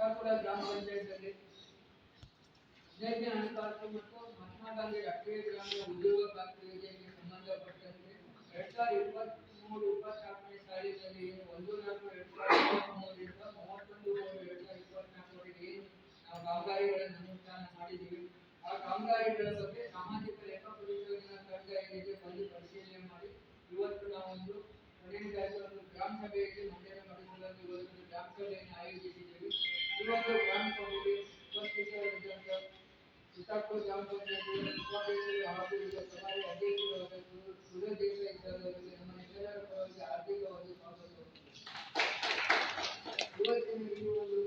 ಚಿತ್ತಾಪುರ ಗ್ರಾಮ ಪಂಚಾಯತ್ನಲ್ಲಿ 15ನೇ ಹಣಕಾಸು ಮತ್ತು ಮಹಾತ್ಮ ಗಾಂಧಿ ರಾಷ್ಟ್ರೀಯ ಗ್ರಾಮೀಣ ಉದ್ಯೋಗ ಖಾತ್ರಿ ಯೋಜನೆಗೆ ಸಂಬಂಧಪಟ್ಟಂತೆ 2023-24ನೇ ಸಾಲಿನಲ್ಲಿ 1/4/2023ರಿಂದ 31/3/2024ವರೆಗೆ ನಾವು ಕಾಮಗಾರಿಗಳನ್ನು ಅನುಷ್ಠಾನ ಮಾಡಿದ್ದೀವಿ. ಆ ಕಾಮಗಾರಿಗಳ ಬಗ್ಗೆ ಸಾಮಾಜಿಕ ಲೆಕ್ಕ ಪರಿಶೋಧನಾ ತಂಡ ಏನಿದೆ ಬಂದು ಪರಿಶೀಲನೆ ಮಾಡಿ ಇವತ್ತು ನಾವೊಂದು 15 ಗ್ರಾಮ ಸಭೆಯಲ್ಲಿ ಮಂಡನೆ ಮಾಡಿಕೊಳ್ಳಲು ಇವತ್ತು ಗ್ರಾಮ ಸಭೆಯನ್ನು ಆಯೋಜಿಸಿದ್ದೀವಿ. ಇವತ್ತು ಗ್ರಾಮ ಸಭೆಗೆ ಉಪಸ್ಥಿತರಿದ್ದಂಥ ಚಿತ್ತಾಪುರ ಗ್ರಾಮ ಪಂಚಾಯತ್ ಉಪಾಧ್ಯಕ್ಷರು ಹಾಗೂ ಈಗ ಸಭಾಯ ಅಧ್ಯಕ್ಷರಾದ ಸುರೇಶ್ ದೇಸಾಯಿ ಸರ್ ಅವರಿಗೆ ನಮ್ಮ ಎಲ್ಲರ ಪರವಾಗಿ ಹಾರ್ದಿಕವಾಗಿ ಸ್ವಾಗತ. ಇವತ್ತಿನ ಈ ಒಂದು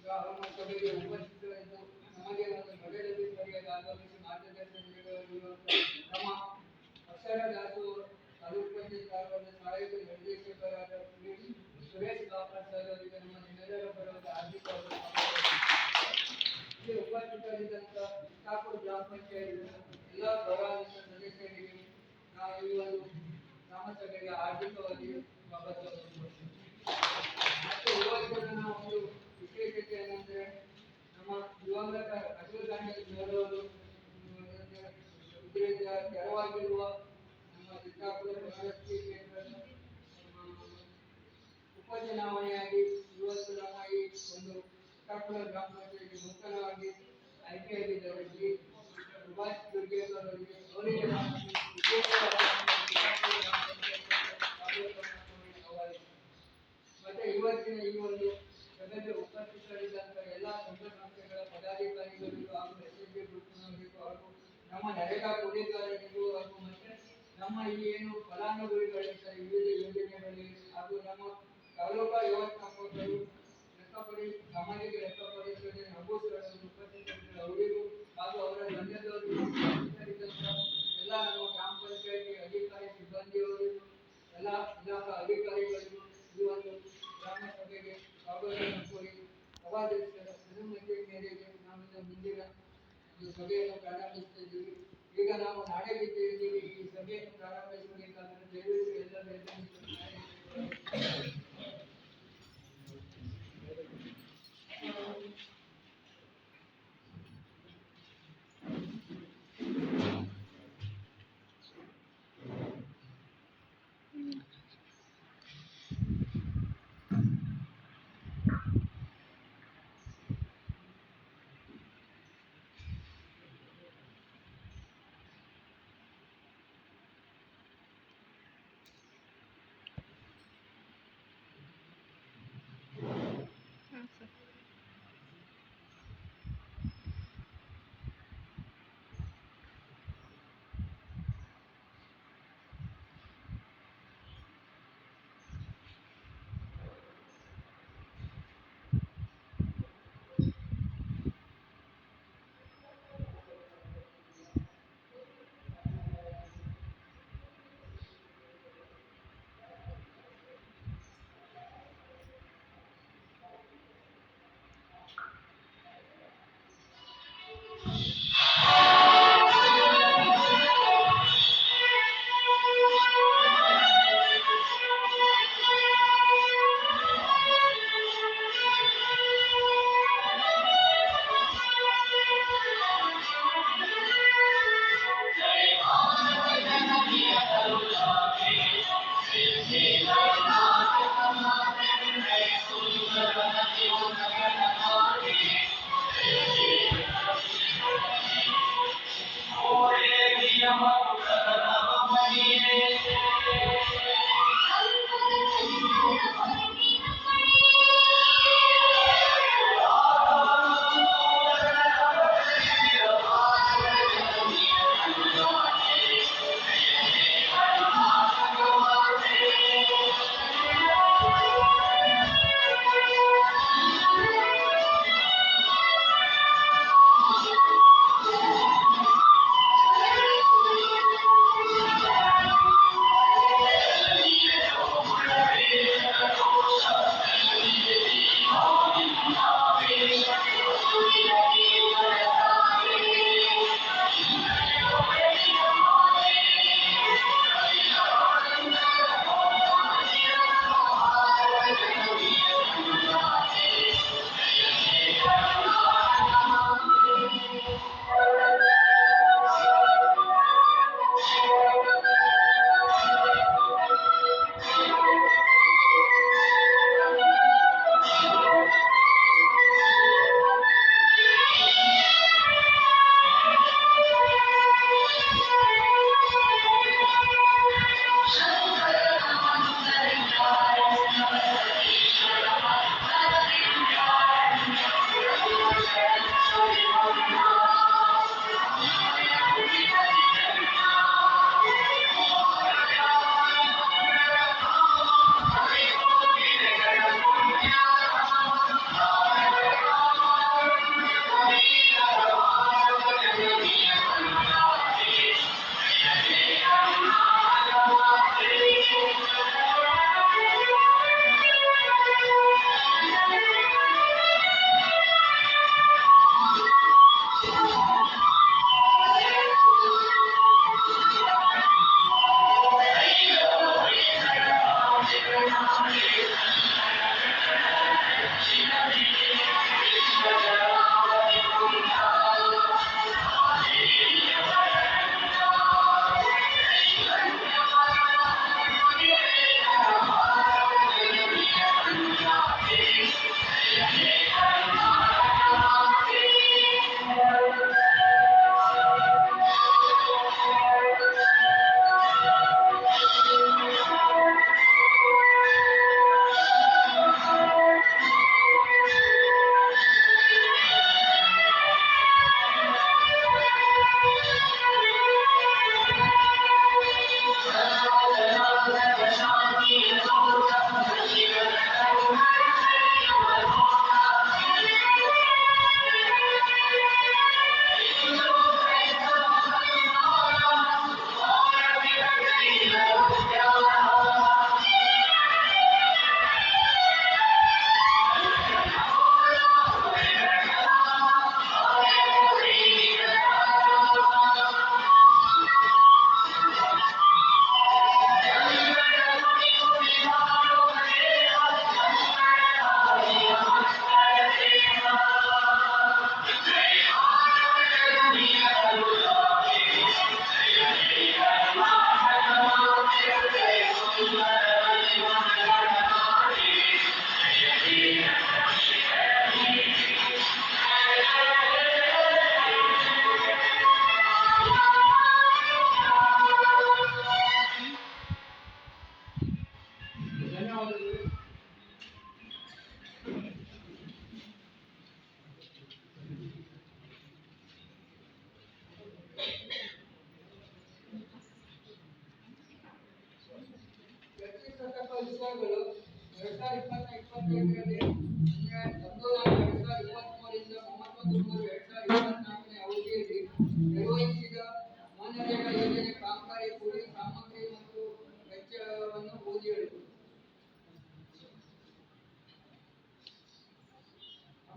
ಗ್ರಾಮ ಸಭೆಗೆ ಉಪಸ್ಥಿತರಿದ್ದು ನಮಗೆ ಒಂದು ಮೊದಲಧಿಕಾರಿಯಾಗಿ ಆಗಮಿಸಿ ಮಾರ್ಗದರ್ಶನ ನೀಡುವ ನಮ್ಮ ಅಕ್ಷರ ದಾಸೋಹ ತಾಲೂಕು ಪಂಚಾಯತ್ ಕಾರ್ಯದ ಸಹಾಯಕ ನಿರ್ದೇಶಕರಾದ ಸುರೇಶ್ ಬಾಪರ್ ಸರ್ ಅವರಿಗೆ ನಮ್ಮ ನಿಮ್ಮೆಲ್ಲರ ಪರವಾಗಿ ಹಾರ್ದಿಕವಾಗಿ ಉಪಸ್ಥಿತರಿದ್ದಂಥ ಚಿತ್ತಾಪುರ ಗ್ರಾಮ ಪಂಚಾಯತ್ ಎಲ್ಲ ಗೌರವಾನ್ವಿತ ಸದಸ್ಯರಿಗೆ ನಾವು ಈ ಒಂದು ಗ್ರಾಮ ಸಭೆಗೆ ಹಾರ್ದಿಕವಾಗಿ ಸ್ವಾಗತವನ್ನು ಕೊಡ್ತೀವಿ. ಮತ್ತು ಇವತ್ತಿನ ಒಂದು ವಿಶೇಷತೆ ಏನಂದ್ರೆ ನಮ್ಮ ದಿವಂಗತ ರಾಜೀವ್ ಗಾಂಧಿ ಅವರು ಇದರಿಂದ ತೆರವಾಗಿರುವ ನಮ್ಮ ಚಿತ್ತಾಪುರ ಪ್ರಶಸ್ತಿ ಕ್ಷೇತ್ರದ ಉಪಚುನಾವಣೆಯಾಗಿ ಇವತ್ತು ನಮ್ಮ ಈ ಒಂದು ಚಿತ್ತಾಪುರ ಗ್ರಾಮ ಪಂಚಾಯತ್ ನೂತನವಾಗಿ ಆಯ್ಕೆಯಾಗಿದ್ದಾರೆ ಶ್ರೀ ಸುಭಾಷ್ ದುರ್ಗೇಶ್ ಅವರಿಗೆ ಅವರಿಗೆ ಮತ್ತೆ ಇವತ್ತಿನ ಈ ಒಂದು ಸಭೆಗೆ ಉಪಸ್ಥಿತರಿದ್ದಂಥ ಎಲ್ಲ ಸಂಘ ಸಂಸ್ಥೆಗಳ ಪದಾಧಿಕಾರಿಗಳಿಗೂ ಹಾಗೂ ಎಸ್ಎಸ್ಜಿ ಗ್ರೂಪ್ನವರಿಗೂ ಹಾಗೂ ನಮ್ಮ ನರೇಗಾ ಕೂಲಿಕಾರರಿಗೂ ಹಾಗೂ ಮತ್ತೆ ನಮ್ಮ ಈ ಏನು ಫಲಾನುಭವಿಗಳಿರ್ತಾರೆ ವಿವಿಧ ಯೋಜನೆಗಳಲ್ಲಿ ಹಾಗೂ ನಮ್ಮ ತಾಲೂಕಾ ವ್ಯವಸ್ಥಾಪಕರು ಸಾಮಾಜಿಕ ಲೆಕ್ಕ ಪರಿಶೋಧನೆ ಉಪಸ್ಥಿತರಿದ್ದ ಅವರಿಗೂ ಹಾಗೂ ಅವರ ತಂಡದವರಿಗೂ ಉಪಸ್ಥಿತರಿದ್ದಂಥ ಎಲ್ಲ ನಮ್ಮ ಗ್ರಾಮ ಪಂಚಾಯತಿ ಅಧಿಕಾರಿ ಸಿಬ್ಬಂದಿಯವರಿಗೂ ಎಲ್ಲ ಇಲಾಖಾ ಅಧಿಕಾರಿಗಳಿಗೂ ಈ ಒಂದು ಗ್ರಾಮ ಸಭೆಗೆ ಸ್ವಾಗತವನ್ನು ಕೋರಿ ಸಭಾಧ್ಯಕ್ಷರ ಅನುಮತಿ ಮೇರೆಗೆ ನಾವಿಂದ ಮುಂದಿನ ಒಂದು ಸಭೆಯನ್ನು ಪ್ರಾರಂಭಿಸ್ತಾ ಇದ್ದೀವಿ. ಈಗ ನಾವು ನಾಡಗೀತೆಯಲ್ಲಿ ಈ ಸಭೆಯನ್ನು ಪ್ರಾರಂಭಿಸಬೇಕಾದರೆ ದಯವಿಟ್ಟು ಎಲ್ಲರೂ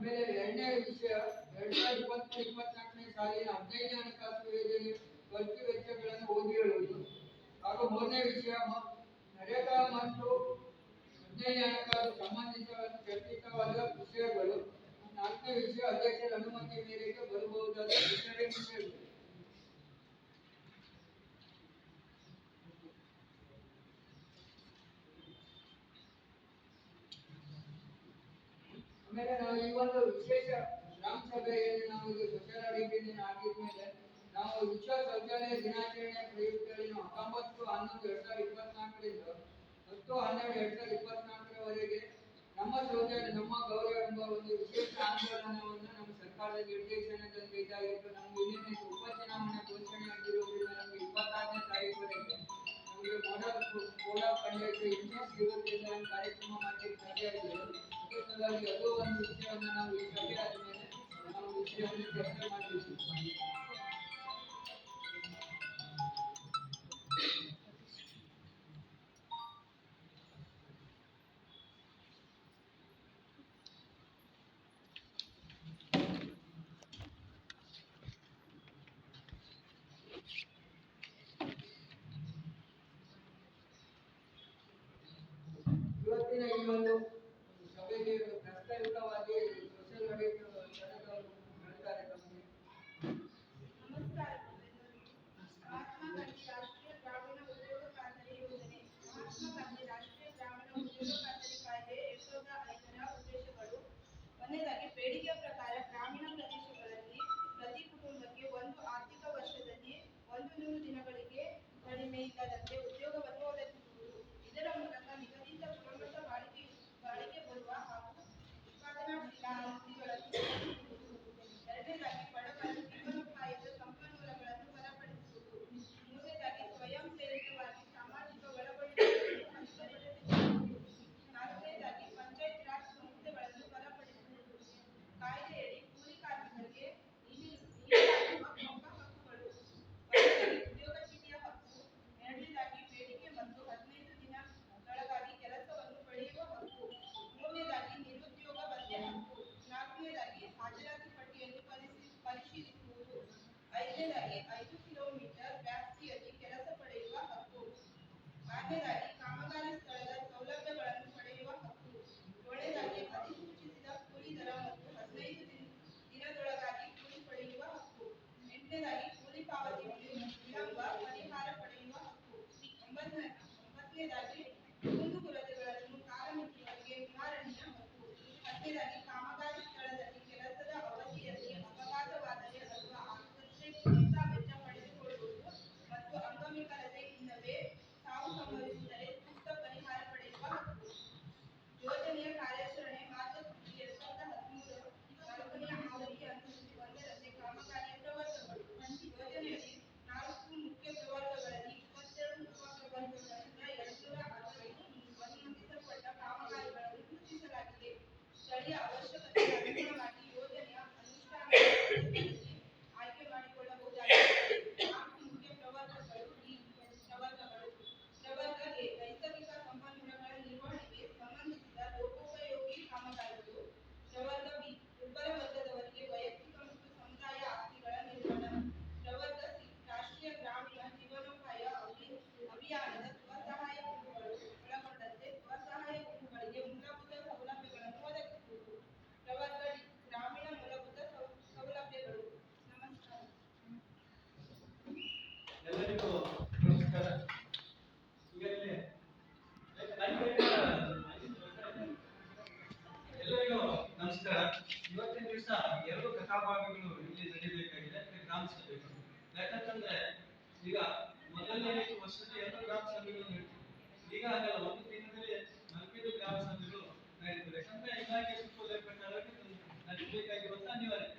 ಆಮೇಲೆ ಎರಡನೇ ವಿಷಯ 2023-24ನೇ ಸಾಲಿನ 15ನೇ ಹಣಕಾಸು ಯೋಜನೆ ಖರ್ಚು ವೆಚ್ಚಗಳನ್ನು ಓದಿ ಹೇಳುವುದು. ಹಾಗೂ ಮೂರನೇ ವಿಷಯ ನರೇಗಾ ಮತ್ತು 15ನೇ ಹಣಕಾಸು ಸಂಬಂಧಿತ ಚರ್ಚಿತವಾದ ವಿಷಯಗಳು. ನಾಲ್ಕನೇ ವಿಷಯ ಅಧ್ಯಕ್ಷರ ಅನುಮತಿ ಮೇರೆಗೆ ಬರಬಹುದಾದ ಇತರೆ ವಿಷಯಗಳು. ಆಮೇಲೆ ನಾವು ಈ ಒಂದು ವಿಶೇಷ ಗ್ರಾಮ ಸಭೆಯಲ್ಲಿ ನಾವು ಇದು ಸೋಷಿಯಲ್ ಆಡಿಟಿಂಗ್ ಆಗಿದ್ಮೇಲೆ ನಾವು ವಿಶ್ವ ಶೌಚಾಲಯ ದಿನಾಚರಣೆ ಪ್ರಯುಕ್ತದಲ್ಲಿ ನಾವು 19/11/2024ರಿಂದ 10/12/2024ರವರೆಗೆ ನಮ್ಮ ಶೌಚಾಲಯ ನಮ್ಮ ಗೌರವ ಎಂಬ ಒಂದು ವಿಶೇಷ ಆಂದೋಲನವನ್ನು ನಮ್ಮ ಸರ್ಕಾರದ ನಿರ್ದೇಶನದಂತೆ ಇದಾಗಿತ್ತು. ನಮ್ಗೆ ಇನ್ನೇನು ಉಪಚುನಾವಣೆ ಘೋಷಣೆ ಆಗಿರುವುದರಿಂದ ನಮಗೆ 26ನೇ ತಾರೀಕುವರೆಗೆ ನಮಗೆ ಕೋಡ ಪಂಚಾಯತ್ ಇನ್ಚಾರ್ಜ್ ಇರುವುದರಿಂದ ಕಾರ್ಯಕ್ರಮ ಮಾಡಲಿಕ್ಕೆ ಸಾಧ್ಯ ಆಗಿದೆ. ಅದಕ್ಕಾಗಿ ಅದು ಒಂದು ವಿಷಯವನ್ನು ನಾವು ಈ ಸಭೆ ಆದಮೇಲೆ ನಾವು ವಿಷಯವನ್ನು ಚರ್ಚೆ ಮಾಡಲಿದ್ದೀವಿ. ಇವತ್ತಿನ ಈ ಒಂದು ಸಭೆಗೆ ಪ್ರಸ್ತಾವಿತವಾಗಿ ಸೋಷಿಯಲ್ ಆಡಿಟ್ ನಡೆದವರು ಹೇಳ್ತಾರೆ ತಮಗೆ. ನಮಸ್ಕಾರ. ಮಹಾತ್ಮ ಗಾಂಧಿ ರಾಷ್ಟ್ರೀಯ ಗ್ರಾಮೀಣ ಉದ್ಯೋಗ ಖಾತರಿ ಯೋಜನೆ. ಮಹಾತ್ಮ ಗಾಂಧಿ ರಾಷ್ಟ್ರೀಯ ಗ್ರಾಮೀಣ ಉದ್ಯೋಗ ಖಾತರಿ ಕಾಯ್ದೆ 2005ರ ಉದ್ದೇಶಗಳು: ಒಂದನೇದಾಗಿ ಬೇಡಿಕೆಯ ಪ್ರಕಾರ ಗ್ರಾಮೀಣ ಪ್ರದೇಶಗಳಲ್ಲಿ ಪ್ರತಿ ಕುಟುಂಬಕ್ಕೆ ಒಂದು ಆರ್ಥಿಕ ವರ್ಷದಲ್ಲಿ 100 ದಿನಗಳಿಗೆ ಕಡಿಮೆ ಇಲ್ಲದಂತೆ ಉದ್ಯೋಗವನ್ನು ಒದಗಿಸುವುದು. ಇದರ ಮೂಲಕ ನಿಗದಿತ ಗುಣಮಟ್ಟ ಬಾಳಿಕೆ ಬರುವ ಹಾಗೂ ಉತ್ಪಾದನಾಶೀಲ ವೃತ್ತಿಗಳನ್ನು ಬೆಳೆಸುವುದು. ಎರಡನೇದಾಗಿ ಬಡವರ ಜೀವನೋಪಾಯದ ಸಂಪನ್ಮೂಲಗಳನ್ನು ಬಲಪಡಿಸುವುದು. ಮೂರನೇದಾಗಿ ಸ್ವಯಂ ಪ್ರೇರಿತವಾಗಿ ಸಾಮಾಜಿಕ ಒಳಗೊಳ್ಳುವಿಕೆಯನ್ನು ಖಚಿತಪಡಿಸುವುದು. ನಾಲ್ಕನೇದಾಗಿ ಪಂಚಾಯತ್ ರಾಜ್ ಸಂಸ್ಥೆಗಳನ್ನು ಬಲಪಡಿಸುವುದು. ಕಾಯ್ದೆಯಡಿ ಕೂಲಿ ಕಾರ್ಮಿಕರಿಗೆ ನೀಡಲಾಗುವ ಪ್ರಮುಖ ಹಕ್ಕುಗಳು: ಒಂದನೇದಾಗಿ ಉದ್ಯೋಗ ಚೀಟಿಯ ಹಕ್ಕು. ಎರಡನೇದಾಗಿ ಬೇಡಿಕೆ ಮತ್ತು 15 ದಿನದೊಳಗಾಗಿ ಕೆಲಸವನ್ನು ಪಡೆಯುವ ಹಕ್ಕು. ಮೂರನೇದಾಗಿ ನಿರುದ್ಯೋಗ ಭತ್ಯೆ ಹಕ್ಕು. ನಾಲ್ಕನೇದಾಗಿ ಹಾಜರಾತಿ ಪಟ್ಟಿಯನ್ನು ಪರಿಶೀಲಿಸುವುದು. ಐದನೇದಾಗಿ 5 ಕಿಲೋಮೀಟರ್ ವ್ಯಾಪ್ತಿಯಲ್ಲಿ ಕೆಲಸ ಪಡೆಯುವ ಹಕ್ಕು. ಆರನೇದಾಗಿ ಕಾಮಗಾರಿ ಸ್ಥಳದ ಸೌಲಭ್ಯಗಳನ್ನು ಪಡೆಯುವ ಹಕ್ಕು. ಏಳನೇದಾಗಿ ಅಧಿಸೂಚಿಸಿದ ಕೂಲಿ ದರ ಮತ್ತು 15 ದಿನದೊಳಗಾಗಿ ಕೂಲಿ ಪಡೆಯುವ ಹಕ್ಕು. ಎಂಟನೇದಾಗಿ ಕೂಲಿ ಪಾವತಿ ವಿಳಂಬ ಪರಿಹಾರ ಪಡೆಯುವ ಹಕ್ಕು. ಒಂಬತ್ತನೇದಾಗಿ ಕುಂದುಕೊರತೆಗಳನ್ನು ಕಾಲಮಿತಿಯೊಳಗೆ ನಿವಾರಣೆಯ ಹಕ್ಕು. ಹತ್ತನೇದಾಗಿ ಕಾಮಗಾರಿ ಸ್ಥಳದಲ್ಲಿ ಕೆಲಸದ ಅವಧಿಯಲ್ಲಿ ಅಪಘಾತವಾದರೆ ಅಥವಾ ಆಸ್ಪತ್ರೆ ಚಿಕಿತ್ಸಾ ವೆಚ್ಚ ಪಡೆದುಕೊಳ್ಳುವುದು ಮತ್ತು ಅಂಗವಿಕಲತೆ ಇಲ್ಲವೇ ಸಾವು ಸಂಭವಿಸಿದರೆ ಸೂಕ್ತ ಪರಿಹಾರ ಪಡೆಯುವ ಹಕ್ಕು. ಯೋಜನೆಯ ಕಾರ್ಯಾಚರಣೆ ಮಾರ್ಗಸೂಚಿ 2013 4ನೇ ಆವೃತ್ತಿ ಅನುಸೂಚಿ 1ರಂತೆ ಕಾಮಗಾರಿಯ ಪ್ರವರ್ಗಗಳು. ಯೋಜನೆಯಲ್ಲಿ 4 ಮುಖ್ಯ ಪ್ರವರ್ಗಗಳಲ್ಲಿ 22 ಉಪ ಪ್ರವರ್ಗಗಳಿಂದ 260 ಅನುಮತಿಸಲ್ಪಟ್ಟ ಕಾಮಗಾರಿಗಳನ್ನು ಗುರುತಿಸಲಾಗಿದೆ. ಸ್ಥಳೀಯ ಅವಶ್ಯಕತೆಗೆ ಅನುಗುಣವಾಗಿ ಯೋಜನೆಯ ಅನುಷ್ಠಾನದ ಪ್ರವರ್ಗದಲ್ಲಿ ಆಯ್ಕೆ ಮಾಡಿಕೊಳ್ಳಬಹುದಾಗಿದೆ. 4 ಮುಖ್ಯ ಪ್ರವರ್ಗಗಳು ಈ ಪ್ರವರ್ಗಗಳು: ಪ್ರವರ್ಗ ಎ ನೈಸರ್ಗಿಕ ಸಂಪನ್ಮೂಲಗಳ ನಿರ್ವಹಣೆಗೆ ಸಂಬಂಧಿಸಿದ ಲೋಕೋಪಯೋಗಿ ಕಾಮಗಾರಿಗಳು. ಪ್ರವರ್ಗ ಬಿ ದುರ್ಬಲ ವರ್ಗದವರಿಗೆ ವೈಯಕ್ತಿಕ ಮತ್ತು ಸಮುದಾಯ ಆಸ್ತಿಗಳ ನಿರ್ಮಾಣ. ಪ್ರವರ್ಗ ಸಿ ರಾಷ್ಟ್ರೀಯ ಗ್ರಾಮೀಣ ಜೀವನೋಪಾಯ ಅಭಿಯಾನದ ಸ್ವಸಹಾಯ ಗುಂಪುಗಳು ಒಳಗೊಂಡಂತೆ ಸ್ವಸಹಾಯ ಗುಂಪುಗಳಿಗೆ ಮೂಲಭೂತ ಸೌಲಭ್ಯಗಳನ್ನು ಒದಗಿಸುವುದು. ಪ್ರವರ್ಗ ಡಿ ಗ್ರಾಮೀಣ ಮೂಲಭೂತ ಸೌಲಭ್ಯಗಳು. ನಮಸ್ಕಾರ. ಎಲ್ಲರಿಗೂ ನಮಸ್ಕಾರ. ಎಲ್ಲರಿಗೂ ನಮಸ್ಕಾರ. ಇವತ್ತಿನ ದಿವಸ 2 ಕಥಾಭಾಗಗಳು ಇಲ್ಲಿ ನಡೀಬೇಕಾಗಿದೆ, ಗ್ರಾಮ ಸಭೆಗಳು. ಯಾಕಂತಂದ್ರೆ ಈಗ ಮೊದಲನೇ ವರ್ಷದ 2 ಗ್ರಾಮ ಸಭೆಗಳು ನಡೀತಿವೆ. ಈಗ ಆಗಲ್ಲ, ಒಂದು ದಿನದಲ್ಲಿ 45 ಗ್ರಾಮ ಸಭೆಗಳು ನಡೀತವೆ. ಯಾಕಂದ್ರೆ ಇಲಾಖೆ ಸುತ್ತೋಲೆ ಪ್ರಕಾರ ನಡೆಸಬೇಕಾಗಿರುವಂತ ಅನಿವಾರ್ಯತೆ.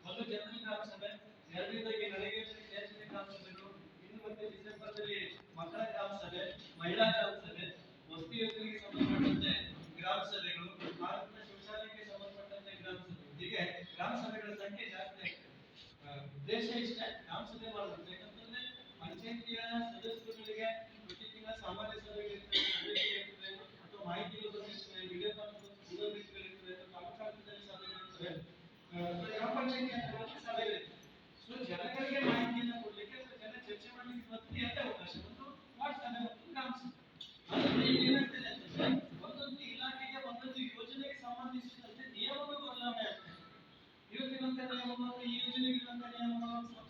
ಒಂದು ಜನರಲ್ ಗ್ರಾಮ ಸಭೆ, ಎರಡನೇದಾಗಿ ನರೇಗಾದಲ್ಲಿ ಕೇಂದ್ರೀಯ ಗ್ರಾಮ ಸಭೆಗಳು, ಇನ್ನು ಮತ್ತೆ ಡಿಸೆಂಬರ್ದಲ್ಲಿ ಮಕ್ಕಳ ಗ್ರಾಮ ಸಭೆ, ಮಹಿಳಾ ಗ್ರಾಮ ಸಭೆ, ವಸತಿ ಯೋಜನೆಗೆ ಸಂಬಂಧಪಟ್ಟಂತೆ ಗ್ರಾಮ ಸಭೆಗಳು, ಭಾರತ ಶೌಚಾಲಯಕ್ಕೆ ಸಂಬಂಧಪಟ್ಟಂತೆ ಗ್ರಾಮ ಸಭೆಗಳು. ಹೀಗೆ ಗ್ರಾಮ ಸಭೆಗಳ ಸಂಖ್ಯೆ ಜಾಸ್ತಿ ಆಗ್ತದೆ. ಉದ್ದೇಶ ಇಷ್ಟ ಗ್ರಾಮ ಸಭೆ ಮಾಡಬೇಕು. ಯಾಕಂತಂದ್ರೆ ಪಂಚಾಯತಿಯ ಸದಸ್ಯರುಗಳಿಗೆ ಪ್ರತಿ ತಿಂಗಳ ಸಾಮಾನ್ಯ ಸಭೆಗಳಿರ್ತವೆ ಅಥವಾ ಮಾಹಿತಿಗಳು ಬಂದಿರ್ತವೆ, ವಿಡಿಯೋ ಕಾನ್ಫರೆನ್ಸ್ ಇರ್ತವೆ,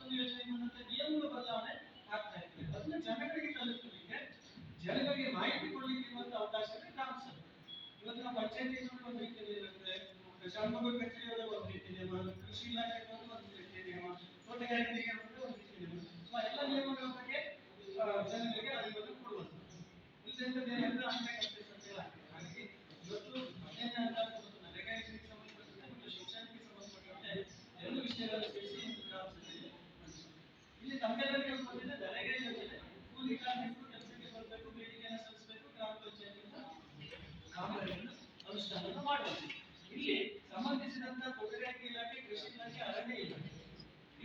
ಮತ್ತೊಂದು ಯೋಜನೆ ಬಂದಂತ ನಿಯಮಗಳು ಬದಲಾವಣೆ ಆಗ್ತಾ ಇರ್ತದೆ. ಅದನ್ನ ಜನಗಳಿಗೆ ತಲುಪಲಿಕ್ಕೆ, ಜನಗಳಿಗೆ ಮಾಹಿತಿ ಕೊಡ್ಲಿಕ್ಕೆ ಇರುವಂತ ಅವಕಾಶವೇ ಗ್ರಾಮ ಸಭೆ. ಇವತ್ತು ನಾವು ಪಂಚಾಯತಿ ಒಂದು ರೀತಿಯ ಇರುತ್ತೆ, ಶಾಸಕರ ಕಚೇರಿಗಳ ಒಂದು ರೀತಿಯ ನಿಯಮ, ಕೃಷಿ ಇಲಾಖೆ ಒಂದು ರೀತಿಯ ನಿಯಮ, ತೋಟಗಾರಿಕೆಗೆ ಒಂದು ರೀತಿಯ ನಿಯಮ. ಸೊ ಎಲ್ಲ ನಿಯಮಗಳ ಬಗ್ಗೆ ಜನಗಳಿಗೆ ಅರಿವನ್ನು ಕೊಡುವಂತ ಇಲ್ಲದಂತದ್ದೇನೆಂದ್ರೆ ಅಂಗಡಿ ಕಲ್ಪಿಸುತ್ತಿಲ್ಲ. ಹಾಗಾಗಿ ಇವತ್ತು 15ನೇ ಹಂತಕ್ಕೆ ಮತ್ತು ನರೇಗಾ ಯೋಜನೆಗೆ ಸಂಬಂಧಪಟ್ಟಂತೆ ಮತ್ತು ಶಿಕ್ಷಣಕ್ಕೆ ಸಂಬಂಧಪಟ್ಟಂತೆ ಎರಡು ವಿಷಯಗಳನ್ನು ಸೇರಿಸಿ ಗ್ರಾಮ ಸಭೆಯಲ್ಲಿ ಇಲ್ಲಿ ತಮ್ಮೆಲ್ಲರಿಗೂ ಗೊತ್ತಿದೆ. ನರೇಗಾ ಯೋಜನೆ ಕೂಲಿ ಕಾರ್ಮಿಕರು ಕೆಲಸಕ್ಕೆ ಬರಬೇಕು, ಬೇಡಿಕೆಯನ್ನು ಸಲ್ಲಿಸಬೇಕು, ಗ್ರಾಮ ಪಂಚಾಯತಿಯಿಂದ ಕಾಮಗಾರಿಯನ್ನು ಅನುಷ್ಠಾನ ಮಾಡಬೇಕು. ಇಲ್ಲಿ ಸಂಬಂಧಿಸಿದಂತ ತೋಟಗಾರಿಕೆ ಇಲಾಖೆ, ಕೃಷಿ ಇಲಾಖೆ, ಅರಣ್ಯ ಇಲಾಖೆ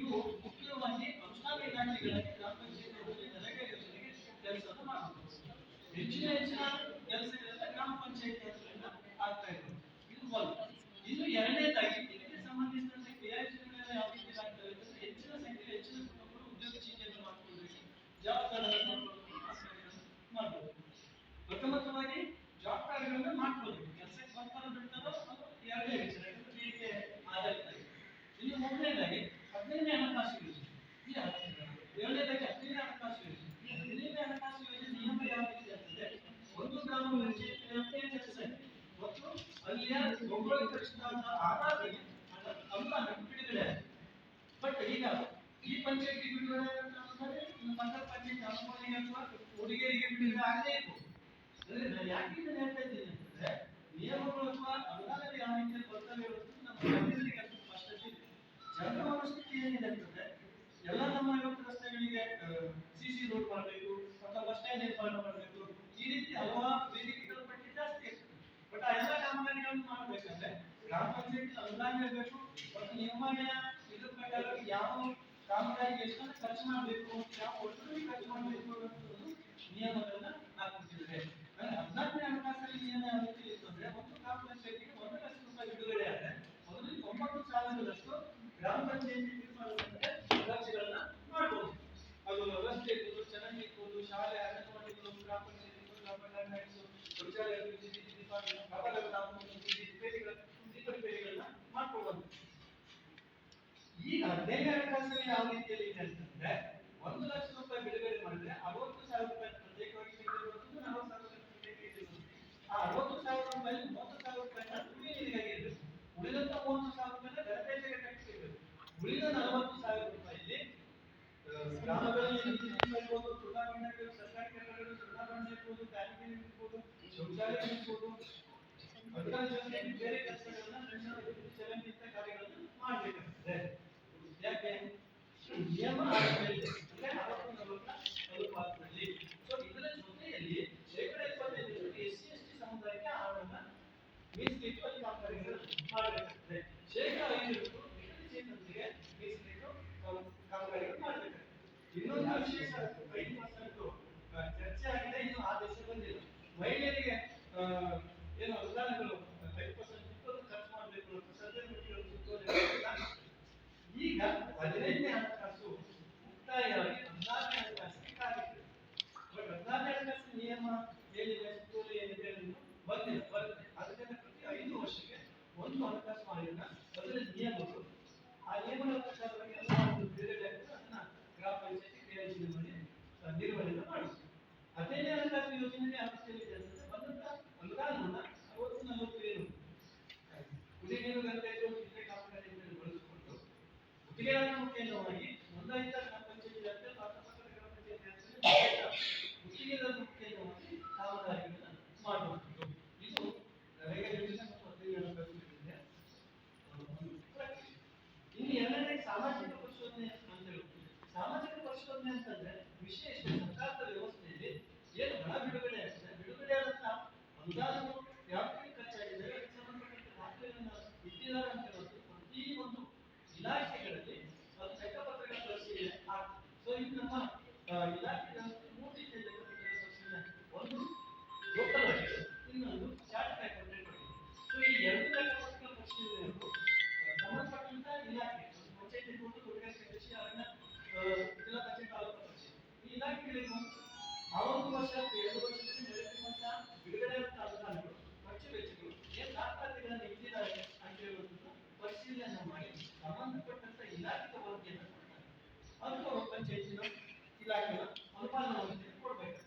ಇವು ಮುಖ್ಯವಾಗಿ ಅನುಷ್ಠಾನ ಇಲಾಖೆಗಳಲ್ಲಿ ಗ್ರಾಮ ಪಂಚಾಯತಿಗಳಲ್ಲಿ ನರೇಗಾ ಯೋಜನೆಗೆ ಕೆಲಸವನ್ನು ಮಾಡಬೇಕು. ಹೆಚ್ಚಿನ ಕೆಲಸಗಳೆಲ್ಲ ಗ್ರಾಮ ಪಂಚಾಯತಿ ಹತ್ರದಿಂದ ಆಗ್ತಾ ಇರೋದು. ಇದು ಒಂದು. ಇನ್ನು ಎರಡನೇದಾಗಿ ಇದಕ್ಕೆ ಸಂಬಂಧಿಸಿದಂತೆ ಕ್ರಿಯಾಯೋಜನೆಗಳೆಲ್ಲ ಯಾವ ರೀತಿ ಆಗ್ತವೆ ಅಂತಂದ್ರೆ ಹೆಚ್ಚಿನ ಸಂಖ್ಯೆಯಲ್ಲಿ ಹೆಚ್ಚಿನ ಕುಟುಂಬಗಳು ಉದ್ಯೋಗ ಚೀಟಿಯನ್ನು ಮಾಡಿಕೊಳ್ಳಬೇಕು, ಜಾಬ್ ಕಾರ್ಡ್ಗಳನ್ನು ಮಾಡಬಹುದು. ಪ್ರಥಮವಾಗಿ ಜಾಬ್ ಕಾರ್ಡ್ಗಳನ್ನು ಮಾಡ್ಕೊಳ್ಬೇಕು. ಕೆಲಸಕ್ಕೆ ಬರ್ತಾರೋ ಬಿಡ್ತಾರೋ ಅದು ಎರಡನೇ ವಿಚಾರ, ಬೇಡಿಕೆ ಆಧಾರಿತ. ಇನ್ನು ಮೂರನೇದಾಗಿ 15ನೇ ಹಣಕಾಸು ಯೋಜನೆ. ಏಳನೇದಾಗಿ 15ನೇ ಹಣಕಾಸು ಯೋಜನೆ. 15ನೇ ಹಣಕಾಸು ಯೋಜನೆ ನಿಯಮ ಯಾವ ರೀತಿ ಅಂತಂದ್ರೆ ಒಂದು ಗ್ರಾಮ ಪಂಚಾಯತ್ ವ್ಯಾಪ್ತಿಯ ಜನಸಂಖ್ಯೆ ಮತ್ತು ಅಲ್ಲಿಯ ಭೌಗೋಳಿಕ ಆಧಾರದಲ್ಲಿ ಅನುದಾನ ಬಿಡುಗಡೆ. ಬಟ್ ಈಗ ಈ ಪಂಚಾಯತಿ ಬಿಡುಗಡೆ ಅಂತಂದ್ರೆ ಮಂಡಲ ಪಂಚಾಯತ್ ಅನುಮೋದನೆಗೆ ಅಥವಾ ಹುಡುಗಿಯರಿಗೆ ಬಿಡುಗಡೆ ಆಗದೇ ಇರ್ಬೋದು. ಅಂದ್ರೆ ನಾನು ಯಾಕೆ ಇದನ್ನ ಹೇಳ್ತಾ ಇದ್ದೀನಿ ಅಂತಂದ್ರೆ ನಿಯಮಗಳು ಅಥವಾ ಅನುದಾನಗಳು ಯಾವ ರೀತಿಯಲ್ಲಿ ಬರ್ತವೆ ಇರೋದು ನಮ್ಮ ಜನರಿಗೆ ಅಷ್ಟು ಸ್ಪಷ್ಟತೆ ಇದೆ. ಜನರ ಮನಸ್ಥಿತಿ ಏನಿದೆ ಅಂತಂದ್ರೆ ಎಲ್ಲ ನಮ್ಮ ಇವತ್ತು ರಸ್ತೆಗಳಿಗೆ ಸಿಸಿ ರೋಡ್ ಮಾಡಬೇಕು ಅಥವಾ ಬಸ್ ಸ್ಟ್ಯಾಂಡ್ ನಿರ್ಮಾಣ ಮಾಡಬೇಕು, ಈ ರೀತಿ ಹಲವಾರು ಬೇಡಿಕೆಗಳ ಪಟ್ಟಿ ಜಾಸ್ತಿ ಇರ್ತದೆ. ಬಟ್ ಆ ಎಲ್ಲ ಕಾಮಗಾರಿಗಳನ್ನು ಮಾಡಬೇಕಂದ್ರೆ ಗ್ರಾಮ ಪಂಚಾಯತಿ ಅನುದಾನ ಇರಬೇಕು ಮತ್ತು ನಿರ್ವಹಣೆಯ ಇದ್ರ ಪ್ರಕಾರ ಯಾವ ಕಾಮಗಾರಿಗೆ ಎಷ್ಟನ್ನು ಖರ್ಚು ಮಾಡಬೇಕು, ಯಾವ ಒಟ್ಟು ಖರ್ಚು ಮಾಡಬೇಕು ಅನ್ನೋದು ನಿಯಮಗಳನ್ನ ಹಾಕಿಟ್ಟಿದ್ದಾರೆ. ಅಂದ್ರೆ 14ನೇ ಹಣಕಾಸಲ್ಲಿ ನಿಯಮ ಯಾವ ರೀತಿ ಇತ್ತು ಅಂದ್ರೆ ಒಂದು ಗ್ರಾಮ ಪಂಚಾಯತಿಗೆ 1 ಲಕ್ಷ ರೂಪಾಯಿ ಬಿಡುಗಡೆ ಆದರೆ ಮೊದಲು 90,000ರಷ್ಟು ಗ್ರಾಮ ಪಂಚಾಯತಿ ಖರ್ಚುಗಳನ್ನ ಮಾಡಬಹುದು. ಅದು ರಸ್ತೆ ಇರ್ಬೋದು, ಚರಂಡಿ ಇರ್ಬೋದು, ಶಾಲೆ, ಅಂಗನವಾಡಿಗಳು, ಗ್ರಾಮ ಪಂಚಾಯತಿ, ಗ್ರಾಮ ಪಂಚಾಯತ್ ಶೌಚಾಲಯ, ರಿಪೇರಿಗಳನ್ನ ಮಾಡ್ಕೊಳ್ಳಬಹುದು. ಈಗ 15ನೇ ಹಣಕಾಸಲ್ಲಿ ಯಾವ ರೀತಿಯಲ್ಲಿ ಇದೆ ಅಂತಂದ್ರೆ 1 ಲಕ್ಷ ರೂಪಾಯಿ ಬಿಡುಗಡೆ ಮಾಡಿದ್ರೆ 60,000 ರೂಪಾಯಿ ಪ್ರತ್ಯೇಕವಾಗಿ ತೆಗೆದುಕೊಳ್ಳುವುದು, 40,000 ರೂಪಾಯಿ ಆ 60,000 ರೂಪಾಯಿ 30,000 ರೂಪಾಯಿನ ಕುಡಿಯ ನೀರಿಗಾಗಿ ಇರಬೇಕು. ಉಳಿದಂತ 30,000 ರೂಪಾಯಿನ ಗಣಪತಿಗೆ ಕಟ್ಟಿರಬೇಕು. ಉಳಿದ 40,000 ರೂಪಾಯಿಲಿ ಗ್ರಾಮಗಳಲ್ಲಿ ಇರ್ಬೋದು, ಟೂರ್ನಮೆಂಟ್ಗಳು, ಸರ್ಕಾರಿ ಕಟ್ಟಡಗಳು, ಟೂರ್ನಮೆಂಟ್ ಇರ್ಬೋದು, ಬ್ಯಾಂಕಿಂಗ್ ಇರ್ಬೋದು, ಶೌಚಾಲಯ ಇರ್ಬೋದು, ಅದರ ಜೊತೆಗೆ ಬೇರೆ ಕೆಲಸಗಳನ್ನ ಚಲನಚಿತ್ರ ಕಾರ್ಯಗಳನ್ನು ಮಾಡಬೇಕಾಗ್ತದೆ. ಯಾಕೆ ನಿಯಮ ಆಗಿದೆ ಅಂದ್ರೆ 60-40 ಸೊ ಇದರ ಜೊತೆಯಲ್ಲಿ 75% SC/ST ಸಮುದಾಯಕ್ಕೆ ಹಣವನ್ನ ಮೀಸಲಿಟ್ಟು ಅಲ್ಲಿ ಕಾಮಗಾರಿಗಳನ್ನು ಮಾಡಬೇಕಾಗ್ತದೆ. 5% ಚೇತನರಿಗೆ ಮೀಸಲಿಟ್ಟು ಕಾಮಗಾರಿಗಳು ಮಾಡಬೇಕಾಗ್ತದೆ. ಇನ್ನೊಂದು ವಿಶೇಷ 5% ಚರ್ಚೆ ಆಗಿದೆ, ಇನ್ನು ಆದೇಶ ಬಂದಿಲ್ಲ. ಮಹಿಳೆಯರಿಗೆ ಏನು ಅನುದಾನಗಳು 5% ಖರ್ಚು ಮಾಡಬೇಕು ಅಂತ ಈಗ 15ನೇ ಹಣಕಾಸು ಮುಕ್ತಾಯವಾಗಿ 14ನೇ ಹಣಕಾಸಿಗೆ ಕಾದಿದೆ. ಬಟ್ 14ನೇ ಹಣಕಾಸು ನಿಯಮ ಏನಿದೆ, ಸುತ್ತೋಲೆ ಏನಿದೆ ಅದನ್ನು ಬಂದಿಲ್ಲ, ಬರುತ್ತೆ. ಅದಕ್ಕೆ ಪ್ರತಿ 5 ವರ್ಷಕ್ಕೆ ಒಂದು ಹಣಕಾಸು ಆಯೋಗ ಅದರ ನಿಯಮಗಳು, ಆ ನಿಯಮಗಳ ಪ್ರಕಾರವಾಗಿ ಬಿಡುಗಡೆ ಆಗ್ತದೆ. ಅದನ್ನ ಗ್ರಾಮ ಪಂಚಾಯತಿ ಕ್ರಿಯಾಯೋಜನೆ ಮಾಡಿ ನಿರ್ವಹಣೆ ಮಾಡುತ್ತೆ. 15ನೇ ಹಣಕಾಸು ಯೋಜನೆಗೆ ಅಗತ್ಯವಿದೆ ಅಂತಂದ್ರೆ ಬಂದಂತ ಅನುದಾನವನ್ನ 60-40 ಏನು ಕುಡಿಯ ನೀರು, ಗಂಟೆಗಳು, ಇತರೆ ಕಾಮಗಾರಿಗಳನ್ನು ಬಳಸಿಕೊಂಡು ಗುತ್ತಿಗೆದಾರರ ಮುಖೇನವಾಗಿ ನೋಂದಾಯಿತ ಗ್ರಾಮ ಪಂಚಾಯತಿ ವ್ಯಾಪ್ತಿಯಲ್ಲಿ ಅಕ್ಕಪಕ್ಕದ ಗ್ರಾಮ ಪಂಚಾಯತಿ ವ್ಯಾಪ್ತಿಯಲ್ಲಿ ಗುತ್ತಿಗೆದಾರರ ಮುಖೇನವಾಗಿ ಕಾಮಗಾರಿಗಳನ್ನು ಮಾಡುವಂಥದ್ದು. ಇದು ನರೇಗಾ ಯೋಜನೆ ಮತ್ತು 15ನೇ ಹಣಕಾಸು ಯೋಜನೆ. ಇನ್ನು ಎರಡನೇ ಸಾಮಾಜಿಕ ಪರಿಶೋಧನೆ ಅಂತ ಹೇಳ್ತೀವಿ. ಸಾಮಾಜಿಕ ಪರಿಶೋಧನೆ ಅಂತಂದ್ರೆ ವಿಶೇಷ ಸರ್ಕಾರದ ವ್ಯವಸ್ಥೆಯಲ್ಲಿ ಏನು ಹಣ ಬಿಡುಗಡೆ ಆಗ್ತದೆ, ಬಿಡುಗಡೆ ಆದಂತ ಅನುದಾನಗಳು ಯಾವ ರೀತಿ ಖರ್ಚಾಗಿದೆ, ಅದಕ್ಕೆ ಸಂಬಂಧಪಟ್ಟ ದಾಖಲೆಗಳನ್ನು ಇಟ್ಟಿದ್ದಾರೆ ಅಂತ ಹೇಳೋದು ಪ್ರತಿ ಒಂದು ಇಲಾಖೆಗಳಲ್ಲಿ ಅದು ಲೆಕ್ಕಪತ್ರಗಳ ಪರಿಶೀಲನೆ ಆಗ್ತದೆ. ಸೊ ಇದು ನಮ್ಮ ಇಲಾಖೆಗಳಲ್ಲಿ 3 ರೀತಿಯ ಲೆಕ್ಕಪತ್ರಗಳ ಪರಿಶೀಲನೆ ಆಗ್ತದೆ. ಒಂದು ಲೋಕಲ್ ಆಗಿದೆ, ಇನ್ನೊಂದು ಚಾರ್ಟ್ ಅಕೌಂಟೆಂಟ್ ಆಗಿದೆ. ಸೊ ಈ ಎರಡು ಲೆಕ್ಕಪತ್ರಗಳ ಪರಿಶೀಲನೆಯನ್ನು ಸಂಬಂಧಪಟ್ಟಂತ ಇಲಾಖೆ ಪಂಚಾಯತ್ ಇರ್ಬೋದು, ತೋಟಗಾರಿಕೆ, ಕೃಷಿ, ಅರಣ್ಯ, ಜಿಲ್ಲಾ ಪಂಚಾಯತ್, ತಾಲೂಕು ಪಂಚಾಯತ್ ಈ ಇಲಾಖೆಗಳಿಗೆ ಆ ಒಂದು ವರ್ಷ 2 ವರ್ಷದಲ್ಲಿ ನಡೆಸಿರುವಂತಹ ಬಿಡುಗಡೆ ಅನುದಾನಗಳು, ಖರ್ಚು ವೆಚ್ಚಗಳು ಏನ್ ದಾಖಲಾತಿಗಳನ್ನು ಇಟ್ಟಿದ್ದಾರೆ ಅಂತ ಹೇಳುವುದನ್ನು ಪರಿಶೀಲನೆ ಮಾಡಿ ಸಂಬಂಧಪಟ್ಟಂತ ಇಲಾಖೆಗೆ ವರದಿಯನ್ನು ಕೊಡ್ತಾರೆ. ಫೀಡ್ಬ್ಯಾಕ್ ಅನುಪಾತವನ್ನು ಕೊಡ್ಬೇಕು.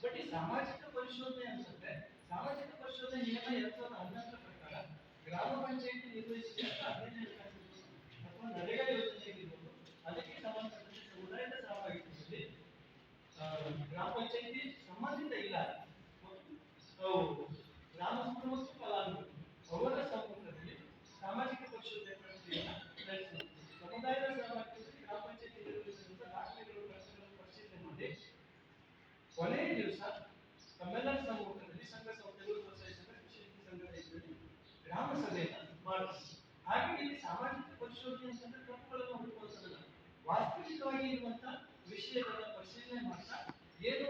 ಬಟ್ ಈ ಸಾಮಾಜಿಕ ಪರಿಶೋಧನೆ ಅಂತಂದ್ರೆ ಸಾಮಾಜಿಕ ಪರಿಶೋಧನೆ ನಿಯಮ 2014 ಪ್ರಕಾರ ಗ್ರಾಮ ಪಂಚಾಯತಿ ನಿರ್ವಹಿಸಿದ 15 ಅಥವಾ ನರೇಗಾ ಯೋಜನೆ ಇರ್ಬೋದು, ಅದಕ್ಕೆ ಸಂಬಂಧಪಟ್ಟ ಸಮುದಾಯದ ಸಹಭಾಗಿತ್ವದಲ್ಲಿ ಗ್ರಾಮ ಪಂಚಾಯತಿ ಸಂಬಂಧಿತ ಇಲಾಖೆ ಮತ್ತು ಗ್ರಾಮಸ್ಥರು ಮತ್ತು ಫಲಾನುಭವಿ ಅವರ ಸಮ್ಮುಖದಲ್ಲಿ ಸಾಮಾಜಿಕ ಪರಿಶೋಧನೆ ಪ್ರಕ್ರಿಯೆಯನ್ನು ನಡೆಸುವುದು. ಸಮುದಾಯದ ಸಹಭಾಗಿತ್ವದಲ್ಲಿ ಗ್ರಾಮ ಪಂಚಾಯತಿ ನಿರ್ವಹಿಸಿದ ದಾಖಲೆಗಳು ಪರಿಶೀಲನೆ ಮಾಡಿ ಕೊನೆಯ ದಿವಸ ತಮ್ಮೆಲ್ಲರ ಸಮ್ಮುಖದಲ್ಲಿ ಸಂಘ ಸಂಸ್ಥೆಗಳು ಪ್ರೋತ್ಸಾಹಿಸಿದ ಕೃಷಿ ಸಂಘದ ಹೆಸರಲ್ಲಿ ಗ್ರಾಮ ಸಭೆಯನ್ನು ಮಾಡುವುದು. ಹಾಗೆ ಇಲ್ಲಿ ಸಾಮಾಜಿಕ ಪರಿಶೋಧನೆ ಅಂತಂದ್ರೆ ತಪ್ಪುಗಳನ್ನು ಹುಡುಕುವಂಥದ್ದಲ್ಲ, ವಾಸ್ತವಿಕವಾಗಿ ಇರುವಂತಹ ವಿಷಯಗಳನ್ನ ಪರಿಶೀಲನೆ ಮಾಡ್ತಾ ಏನು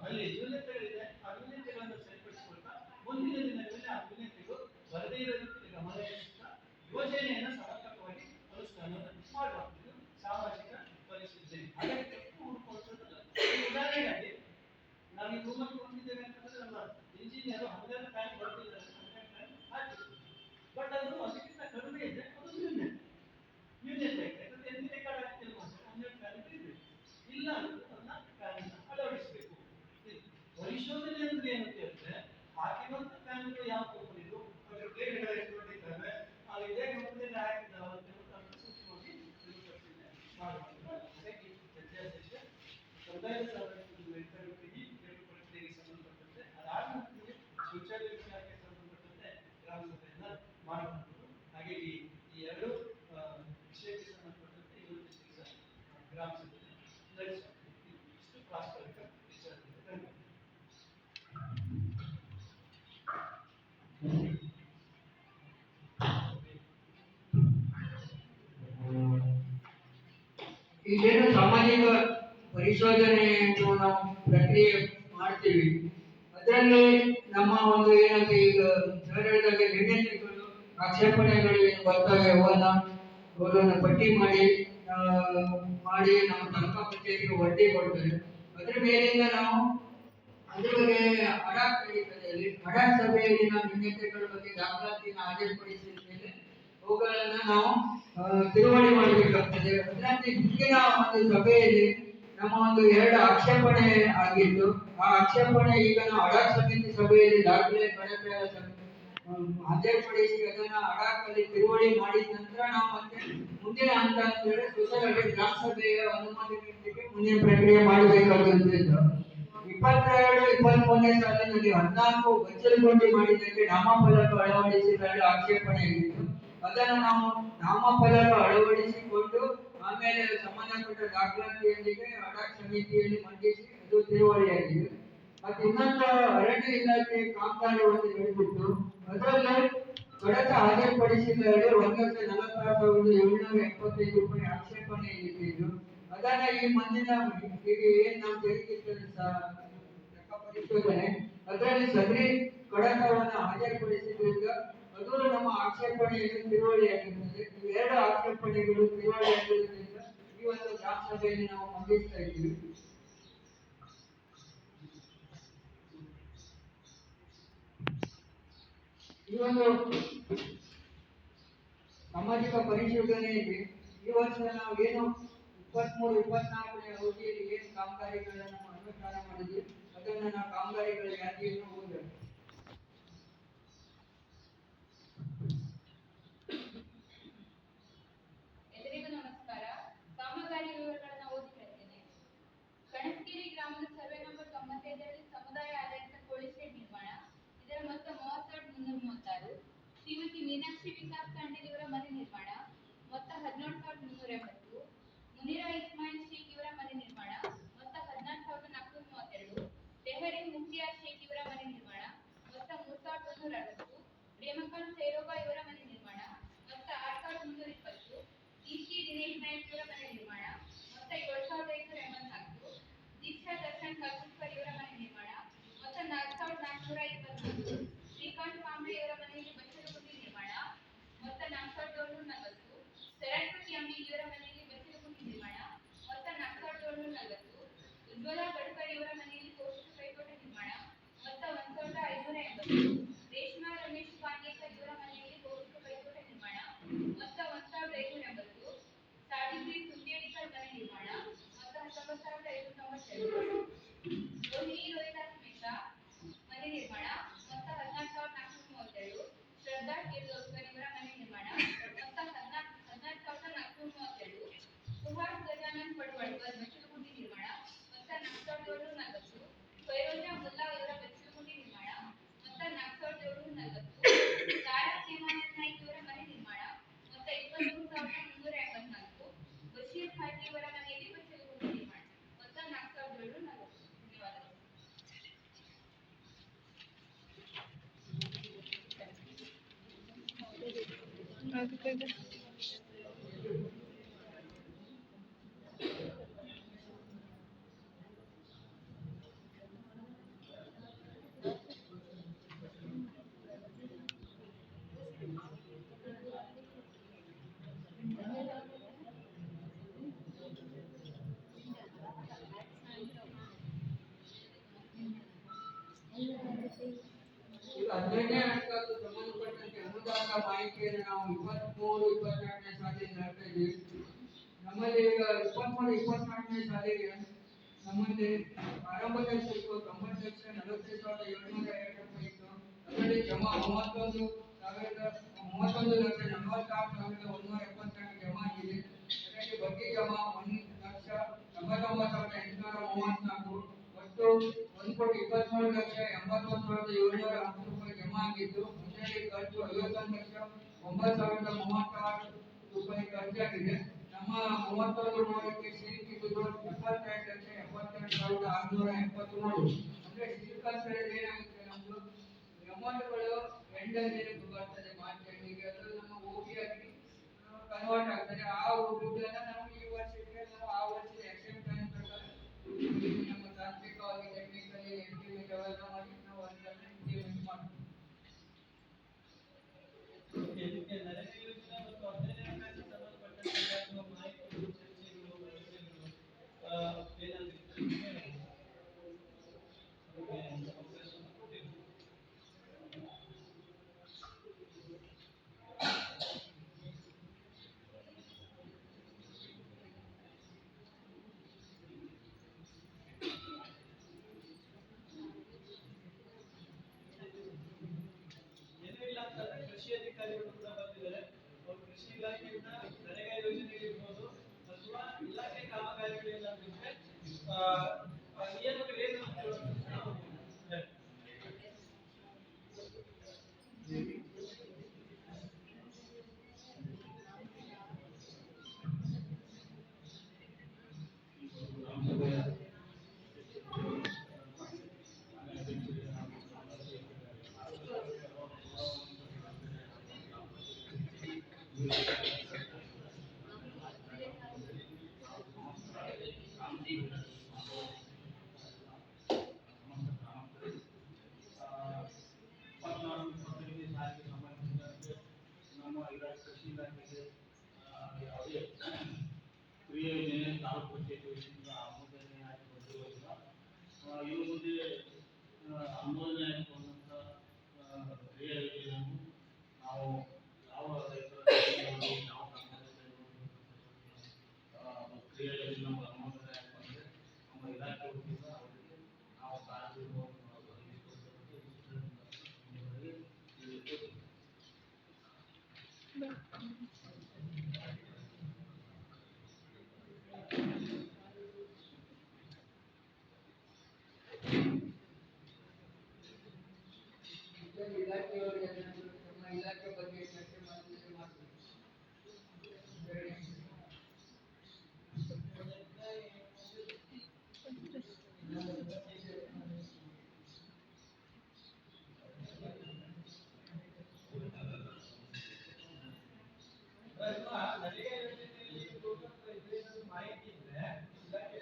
ಅಲ್ಲಿ ನ್ಯೂನತೆಗಳಿದೆ ಆ ನ್ಯೂನತೆಗಳನ್ನು ಸರಿಪಡಿಸಿಕೊಳ್ತಾ ಮುಂದಿನ ದಿನಗಳಲ್ಲಿ ಆ ನ್ಯೂನತೆಗಳು ಬರದೇ ಇರೋದಕ್ಕೆ ಗಮನ ಹರಿಸುತ್ತಾ ಯೋಜನೆಯನ್ನು ಸಮರ್ಪಕವಾಗಿ ಅನುಷ್ಠಾನವನ್ನು ಮಾಡುವಂಥದ್ದು ಸಾಮಾಜಿಕ ಪರಿಶೀಲನೆ. ಹಾಗಾಗಿ ತಪ್ಪು ಹುಡುಕುವಂಥದ್ದಲ್ಲ. ಉದಾಹರಣೆಗಾಗಿ ನಾವು ಈ ರೂಮಲ್ಲಿ ಹೊಂದಿದ್ದೇವೆ ಅಂತಂದ್ರೆ ನಮ್ಮ ಇಂಜಿನಿಯರ್ 12 ಫ್ಯಾನ್ ಬರ್ತಿದ್ದಾರೆ, 12 ಫ್ಯಾನ್ ಹಾಕಿದ್ರು. ಬಟ್ ಅದು ಅದಕ್ಕಿಂತ ಕಡಿಮೆ ಇದೆ, ಅದು ನ್ಯೂನತೆ ಯಾಕಂದ್ರೆ ಎಲ್ಲಿ ರೆಕಾರ್ಡ್ ಆಗ್ತಿಲ್ಲ ಅಂದ್ರೆ 12 ಫ್ಯಾನ್ ಇರಬೇಕು. ಇಲ್ಲ ಅಂದ್ರೆ ಅದನ್ನ ಫ್ಯಾನ್ ಅಳವಡಿಸಬೇಕು. ಪರಿಶೋಧನೆ ಅಂದ್ರೆ ಏನು ಕೇಳಿದ್ರೆ ಹಾಕಿರುವಂತ ಫ್ಯಾನ್ಗಳು ಯಾವ ಕಂಪನಿದು, ಅದರ ಬ್ಲೇಡ್ಗಳು ಎಷ್ಟು ಹೊಟ್ಟಿದ್ದಾವೆ, ಅದು ಇದೇ ಕಂಪನಿಯಲ್ಲಿ ಹಾಕಿದ್ದಾವೆ ಅಂತ ಸೂಕ್ಷ್ಮವಾಗಿ ಪರಿಶೀಲನೆ ಮಾಡಬೇಕು. ಹಾಗಾಗಿ ಅಧ್ಯಕ್ಷ ಸಮುದಾಯದ ಸಹಭಾಗಿತ್ವದಲ್ಲಿ ಎರಡು ಪ್ರಕ್ರಿಯೆಗೆ ಸಂಬಂಧಪಟ್ಟಂತೆ ಅದಾದ ನಂತರ ಶೌಚಾಲಯ ಇಲಾಖೆಗೆ ಸಂಬಂಧಪಟ್ಟಂತೆ ಗ್ರಾಮ ಸಭೆಯನ್ನ ಮಾಡುವಂಥದ್ದು. ಹಾಗೆ ಈ ಎರಡು ವಿಷಯಕ್ಕೆ ಸಂಬಂಧಪಟ್ಟಂತೆ ಇವತ್ತು ದಿವಸ ಗ್ರಾಮ ಸಭೆಯನ್ನು ನಡೆಸುವಂಥದ್ದು. ಇಷ್ಟು ಪ್ರಾಸ್ತಾವಿಕ ವಿಚಾರದಲ್ಲಿ ಈಗೇನು ಸಾಮಾಜಿಕ ಪರಿಶೋಧನೆ ನಾವು ಪ್ರಕ್ರಿಯೆ ಮಾಡ್ತೀವಿ, ಅದರಲ್ಲಿ ನಮ್ಮ ಒಂದು ಏನಂತ ಈಗ ಸರ್ ಹೇಳಿದಾಗ ನ್ಯೂನತೆಗಳು ಆಕ್ಷೇಪಣೆಗಳು ಏನು ಬರ್ತವೆ ಅವನ್ನ ಪಟ್ಟಿ ಮಾಡಿ ನಮ್ಮ ತಾಲೂಕಾ ಪಂಚಾಯತಿಗೆ ವರದಿ ಕೊಡ್ತಾರೆ. ಅದ್ರ ಮೇಲಿಂದ ನಾವು ಅದ್ರ ಬಗ್ಗೆ ಅಡಾಕ್ ನಡೀತದೆ. ಅಡಾಕ್ ಸಭೆಯಲ್ಲಿ ನಾವು ನ್ಯೂನತೆಗಳ ಬಗ್ಗೆ ದಾಖಲಾತಿಯನ್ನು ಹಾಜರುಪಡಿಸಿದ ಮೇಲೆ ಅವುಗಳನ್ನ ನಾವು ತಿಳುವಳಿ ಮಾಡಬೇಕಾಗ್ತದೆ. ಅದರಂತೆ ಹಿಂದಿನ ಒಂದು ಸಭೆಯಲ್ಲಿ ನಮ್ಮ ಒಂದು 2 ಆಕ್ಷೇಪಣೆ ಆಗಿತ್ತು. ಆ ಆಕ್ಷೇಪಣೆ ಈಗ ನಾವು ಅಡಾಕ್ ಸಮಿತಿ ಸಭೆಯಲ್ಲಿ ದಾಖಲೆ ಹಾಜರುಪಡಿಸಿ ಅದನ್ನ ಅಡಾಕಲ್ಲಿ ತಿಳುವಳಿ ಮಾಡಿದ ನಂತರ ನಾವು ಮತ್ತೆ ಮುಂದಿನ ಹಂತ ಅಂತ ಹೇಳಿ ಸೊಸೈಟಿ ಗ್ರಾಮ ಸಭೆಯ ಅನುಮೋದನೆಯೊಂದಿಗೆ ಮುಂದಿನ ಪ್ರಕ್ರಿಯೆ ಮಾಡಬೇಕಾಗಿದ್ದು 22-23ನೇ ಸಾಲಿನಲ್ಲಿ 14 ಬಚ್ಚಲುಗೊಂಡಿ ಮಾಡಿದ್ದಕ್ಕೆ ನಾಮಫಲಕ ಅಳವಡಿಸಿದಾಗ ಆಕ್ಷೇಪಣೆ ಆಗಿತ್ತು. ಅದನ್ನು ನಾವು ನಾಮಫಲಕ ಅಳವಡಿಸಿಕೊಂಡು ಆಮೇಲೆ ಸಂಬಂಧಪಟ್ಟ ದಾಖಲಾತಿಯೊಂದಿಗೆ ಅಡಾಕ್ ಸಮಿತಿಯಲ್ಲಿ ಮಂಡಿಸಿ ಅದು ತಿಳುವಳಿಯಾಗಿದೆ. ಮತ್ತೆ ಇನ್ನೊಂದು ಅರಣ್ಯ ಇಲಾಖೆ ಕಾಮಗಾರಿ ಒಂದು ನಡೆದಿತ್ತು. ಅದರಲ್ಲಿ ಕಡತ ಹಾಜರುಪಡಿಸಿದ 1,46,775 ರೂಪಾಯಿ ಆಕ್ಷೇಪಣೆ ಇಟ್ಟಿದ್ದು. ಅದನ್ನ ಈ ಮುಂದಿನ ಈಗ ಏನ್ ನಾವು ತೆಗೆದಿರ್ತದೆ ಪರಿಶೋಧನೆ ಅದರಲ್ಲಿ ಸದರಿ ಕಡತವನ್ನು ಹಾಜರುಪಡಿಸಿದ್ರಿಂದ ಅದು ನಮ್ಮ ಆಕ್ಷೇಪಣೆಯನ್ನು ತಿಳುವಳಿಯಾಗಿರುತ್ತದೆ. ಈ 2 ಆಕ್ಷೇಪಣೆಗಳು ತಿಳುವಳಿಯಾಗಿರುವುದರಿಂದ ಈ ಒಂದು ಗ್ರಾಮ ಸಭೆಯಲ್ಲಿ ನಾವು ಮಂಡಿಸ್ತಾ ಇದ್ದೀವಿ. ಈ ಒಂದು ಸಾಮಾಜಿಕ ಪರಿಶೋಧನೆಯಲ್ಲಿ ಈ ವರ್ಷ ನಾವು ಏನು 23-24ನೇ ಅವಧಿಯಲ್ಲಿ ಏನು ಕಾಮಗಾರಿಗಳನ್ನು ನಾವು ಅನುಷ್ಠಾನ ಮಾಡಿದ್ವಿ ಅದನ್ನು ನಾವು ಕಾಮಗಾರಿಗಳ ಯಾದಿಯನ್ನು ಓದಬೇಕು. ಎಲ್ಲರಿಗೂ ನಮಸ್ಕಾರ. ಕಾಮಗಾರಿ ವಿವರಗಳನ್ನು ಓದಿ ಹೇಳ್ತೇನೆ. ಕಣಸ್ಕೇರಿ ಗ್ರಾಮದ ಸರ್ವೆ ನಂಬರ್ 95ರಲ್ಲಿ ಸಮುದಾಯ ಆಧಾರಿತ ಕೋಳಿ ಶೆಡ್ ನಿರ್ಮಾಣ. ಇದರ ಮೊತ್ತ 30,336. ಶ್ರೀಮತಿ ಮೀನಾಕ್ಷಿ ವಿಕಾಸ್ ಕಾಂಡೇಲ್ ಇವರ ಮನೆ ನಿರ್ಮಾಣ ಮೊತ್ತ 17,380. ಮುನಿರಾ ಇಸ್ಮಾಯಿಲ್ ಶೇಖ್ ಇವರ ಮನೆ ನಿರ್ಮಾಣ ಮೊತ್ತ 14,432. ತೆಹರಿ ಮುಕ್ತಿಯಾರ್ ಶೇಖ್ ಇವರ ಮನೆ ನಿರ್ಮಾಣ ಈಗ 15ನೇ ಹಂತಕ್ಕೆ ಸಂಬಂಧಪಟ್ಟಂತೆ ಅನುದಾನದ ಮಾಹಿತಿಯನ್ನು ನಾವು 23, 24ನೇ ಸಾಲಿನಲ್ಲಿ ನೋಡ್ತಾ ಇದ್ದೀವಿ. ನಮ್ಮಲ್ಲಿ ಈಗ 23, 24ನೇ ಸಾಲಿಗೆ ನಮ್ಮಲ್ಲಿ ಆರಂಭದ ಶುಲ್ಕ 90,40,702 ಇತ್ತು. ಅದರಲ್ಲಿ ಜಮಾ 31,46,172 ಜಮಾ ಆಗಿದೆ. ಅದರಲ್ಲಿ ಬಡ್ಡಿ ಜಮಾ 1,99,834. ಒಟ್ಟು 1,23,81,710 ರೂಪಾಯಿ ಜಮಾ ಆಗಿದ್ದು, ಅದರಲ್ಲಿ ಖರ್ಚು 51,09,036 ರೂಪಾಯಿ ಖರ್ಚಾಗಿದೆ. ನಮ್ಮ 31 ಸಿಲುಕಿದ್ದು 72,72,673. ಅಂದ್ರೆ ಸಿಲುಕಲ್ಲಿ ಏನಾಗುತ್ತೆ, ನಮ್ದು ಅಮೌಂಟ್ಗಳು ಎಂಡಲ್ಲಿ ಬರ್ತದೆ ಮಾರ್ಕೆಟಿಗೆ, ಅದು ನಮ್ಮ ಓಬಿ ಆಗಿ ಕನ್ವರ್ಟ್ ಆಗ್ತದೆ. ಆ ದುಡ್ಡನ್ನ ನಾವು ಈ ವರ್ಷಕ್ಕೆ ನಾವು ಆ ವರ್ಷದ ಎಕ್ಸೆಪ್ಟ್ ಟೈಮ್ ಪ್ರಕಾರ ನಮ್ಮ ತಾಂತ್ರಿಕವಾಗಿ ಟೆಕ್ನಿಕಲಿ ಎಸ್ಟಿಮೇಟ್ ಅವೆಲ್ಲ ಮಾಡಿ ನಾವು ಅದನ್ನ ಇಂಪ್ಲಿಮೆಂಟ್ ಮಾಡ್ತೀವಿ. ಇದಕ್ಕೆ ನರೇಗಾ ಯೋಜನೆ ಮತ್ತು 15ನೇ ಹಣಕಾಸಿನ ಸಂಬಂಧಪಟ್ಟಂತೆ ಮಾಹಿತಿಗಳು, ಚರ್ಚೆಗಳು, ವರದಿಗಳು ಏನಾದ್ರು ಕೃಷಿ ಅಧಿಕಾರಿಗಳು ಕೂಡ ಬಂದಿದ್ದಾರೆ. ಅವರು ಕೃಷಿ ಇಲಾಖೆಯಿಂದ ನರೇಗಾ ಯೋಜನೆ ಇರ್ಬೋದು ಅಥವಾ ಇಲಾಖೆ ಕಾಮಗಾರಿಗಳೇನಾದ್ರು ಇದ್ರೆ ನಿಯಮಗಳು ಏನು ಅಂತ ನಮ್ಮ ಕೃಷಿ ಇಲಾಖೆಗೆ ಯಾವುದೇ ಕ್ರಿಯೆ ಯೋಜನೆ ತಾಲೂಕು ಪಂಚಾಯತ್ ವತಿಯಿಂದ ಅನುಮೋದನೆ ಆಗಿ ಬಂದಿರುವುದಿಲ್ಲ. ಇನ್ನು ಮುಂದೆ ಅನುಮೋದನೆ ಆಗಿರುವಂಥ ಕ್ರಿಯಾ ಯೋಜನೆಯನ್ನು ನಾವು ಯಾವ ರೈತರ ಯಾವ ಕ್ರಿಯಾ ಯೋಜನೆ ಅನುಮೋದನೆ ಆಗಿ ಬಂದರೆ ನಮ್ಮ ಇಲಾಖೆ ವತಿಯಿಂದ ಅವರಿಗೆ ನಾವು ಕಾರ್ಯಕ್ರಮವನ್ನು ಇಲಾಖೆಯವರಿಗೆ ನಮ್ಮ ಇಲಾಖೆ ಬಗ್ಗೆ ಚರ್ಚೆ ಮಾಡ್ತೀವಿ. ನರೇಗಾ ಯೋಜನೆಯಲ್ಲಿ ಮಾಹಿತಿ ಇದ್ರೆ ಇಲಾಖೆ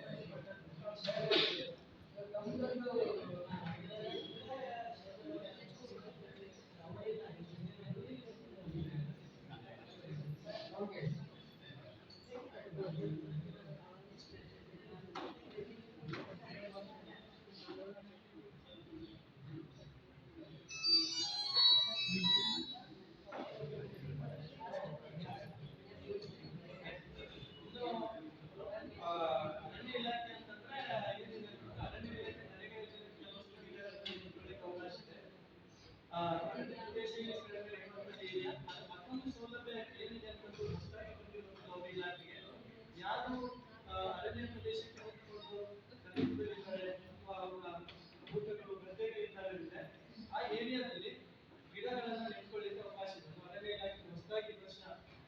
ಮತ್ತೊಂದು ಸೌಲಭ್ಯ ಏನಿದೆ ಅಂತ ಹೊಸದಾಗಿ ಬಂದಿರುವಂತಹ ಇಲಾಖೆಗೆ ಯಾರು ಅರಣ್ಯ ಪ್ರದೇಶಕ್ಕೆ ಹೊಂದಿಕೊಂಡು ಖರೀದಿದ್ದಾರೆ ಅಥವಾ ಅವರ ಭೂತಗಳು ಗದ್ದೆಗಳಿದ್ದಾರೆ ಆ ಏರಿಯಾದಲ್ಲಿ ಗಿಡಗಳನ್ನು ನೆಟ್ಕೊಳ್ಳಿಕ್ಕೆ ಅವಕಾಶ ಇದೆ. ಅರಣ್ಯ ಇಲಾಖೆ ಹೊಸದಾಗಿ ವರ್ಷ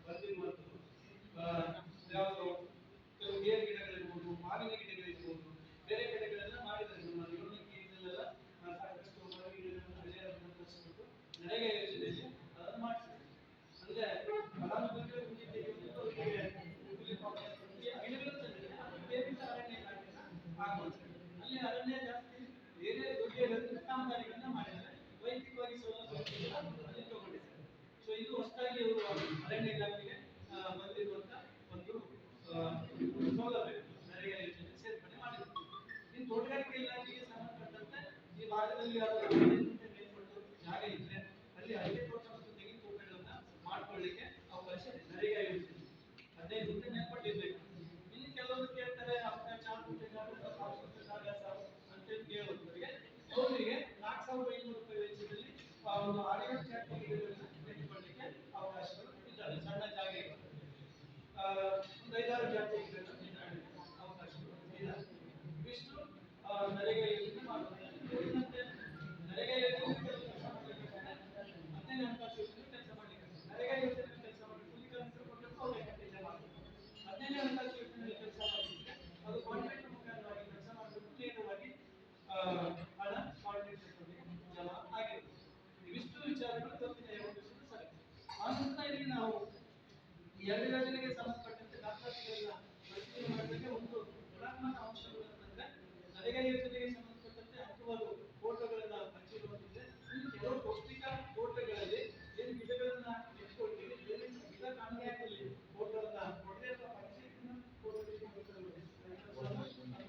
ಬಂದಿರುವಂಥದ್ದು ಯಾವುದು ಕೆಲವು ಗೇರು ಗಿಡಗಳಿರ್ಬೋದು, ಮಾವಿನ ಗಿಡಗಳಿರ್ಬೋದು, ಬೇರೆ ಗಿಡಗಳೆಲ್ಲ ಮಾಡಿದ್ದಾರೆ. ನಮ್ಮ ಯುವಕರಿಗೆ ಇದೆಲ್ಲ ಸಾಕಷ್ಟು ಮರ ಗಿಡಗಳನ್ನು ಬೆಳೆಯೋದನ್ನು ತರಿಸ್ಬಿಟ್ಟು ನರೇಗಾ ಯೋಜನೆಯಲ್ಲಿ ಅದನ್ನು ಮಾಡಿಸಿದ್ದಾರೆ. ಅಂದ್ರೆ ಅರಣ್ಯ ಇಲಾಖೆಗೆ ಬಂದಿರುವಂತ ಒಂದು ಸೌಲಭ್ಯ ನರೇಗಾ ಯೋಜನೆ ಸೇರ್ಪಡೆ ಮಾಡಿದ್ರು. ಇನ್ನು ತೋಟಗಾರಿಕೆ ಇಲಾಖೆಗೆ ಸಂಬಂಧಪಟ್ಟಂತೆ ಈ ಭಾಗದಲ್ಲಿ ಯಾವ್ದಾದ್ರು ಮೇಲ್ಪಟ್ಟು ಜಾಗ ಇದ್ರೆ ಅಲ್ಲಿ ಅಡಿಕೆ ತೋಟ ಮತ್ತು ತೆಂಗಿನ ತೋಟಗಳನ್ನ ಮಾಡ್ಕೊಳ್ಳಿಕ್ಕೆ ಅವಕಾಶ ಇದೆ ನರೇಗಾ ಯೋಜನೆ. 15 ಗುಂಟೆ ಮೇಲ್ಪಟ್ಟಿರ್ಬೇಕು. ಇಲ್ಲಿ ಕೆಲವರು ಕೇಳ್ತಾರೆ ಅವ್ರ ಚಾರ್ಜ್ ಅಂತ ಕೇಳುವವರಿಗೆ ಅವರಿಗೆ 4,500 ರೂಪಾಯಿ ವೆಚ್ಚದಲ್ಲಿ ಒಂದು ಆಡಿಯೋ ಚಾಟ್ ಗಿಡಗಳನ್ನ ನೆಟ್ಕೊಳ್ಳಿಕ್ಕೆ ಅವಕಾಶಗಳು ಇದ್ದಾವೆ. ಸಣ್ಣ ಜಾಗ ಇರುತ್ತೆ, ಒಂದು 5-6 ಜಾತಿ ಗಿಡಗಳನ್ನು ಅವಕಾಶಗಳು ಇದ್ದಾವೆ. ಇಷ್ಟು ನರೇಗಾ ಯೋಜನೆ ಮಾಡುತ್ತದೆ. ಉಳಿದಂತೆ ನರೇಗಾ ಯೋಜನೆ ಕೆಲಸ ಮಾಡಲಿಕ್ಕೆ 15ನೇ ಹಣಕಾಸು ಯೋಜನೆ ಕೆಲಸ ಮಾಡಲಿಕ್ಕೆ ನರೇಗಾ ಯೋಜನೆ ಕೆಲಸ ಮಾಡಿ ಕೂಲಿ ಕಾರ್ಮಿಕರು ಕೊಟ್ಟರು ಅವ್ರು ನಿಜ ಮಾಡ್ತಾರೆ. 15ನೇ ಹಣಕಾಸು ಯೋಜನೆಯಲ್ಲಿ ಕೆಲಸ ಮಾಡಲಿಕ್ಕೆ ಅದು ಕಾಂಟ್ರಾಕ್ಟ್ ಮುಖಾಂತರವಾಗಿ ಕೆಲಸ ಮಾಡಬೇಕು. ನೇರವಾಗಿ ಹಣ ಕಾಂಟ್ರಾಕ್ಟ್ ಜಮಾ ಆಗಿರುತ್ತೆ. ಇವಿಷ್ಟು ವಿಚಾರಗಳು ಇವತ್ತಿನ 2 ದಿವಸದ ಸಭೆ. ಆನಂತರ ಇಲ್ಲಿ ನಾವು 2 ಯೋಜನೆಗೆ ಸಂಬಂಧಪಟ್ಟಂತೆ ದಾಖಲಾತಿಗಳನ್ನ ಪರಿಶೀಲನೆ ಮಾಡಿದಾಗ ಒಂದು ಗುಣಾತ್ಮಕ ಅಂಶಗಳು ಅಂತಂದ್ರೆ ನರೇಗಾ ಯೋಜನೆಗೆ ಸಂಬಂಧಪಟ್ಟಂತೆ ಹಲವಾರು ಫೋಟೋಗಳನ್ನ ಹಂಚಿರುವಂತಿದೆ. ಇನ್ನು ಕೆಲವು ಪೌಷ್ಟಿಕ ತೋಟಗಳಲ್ಲಿ ಏನು ಗಿಡಗಳನ್ನ ನೆಟ್ಕೊಳ್ತೀವಿ, ಏನೇನು ಗಿಡ ಕಾಣದಲ್ಲಿ ಫೋಟೋವನ್ನ ಕೊಡದೆ ಅಥವಾ ಪಂಚಾಯತಿನ ಫೋಟೋಗಳಿಗೆ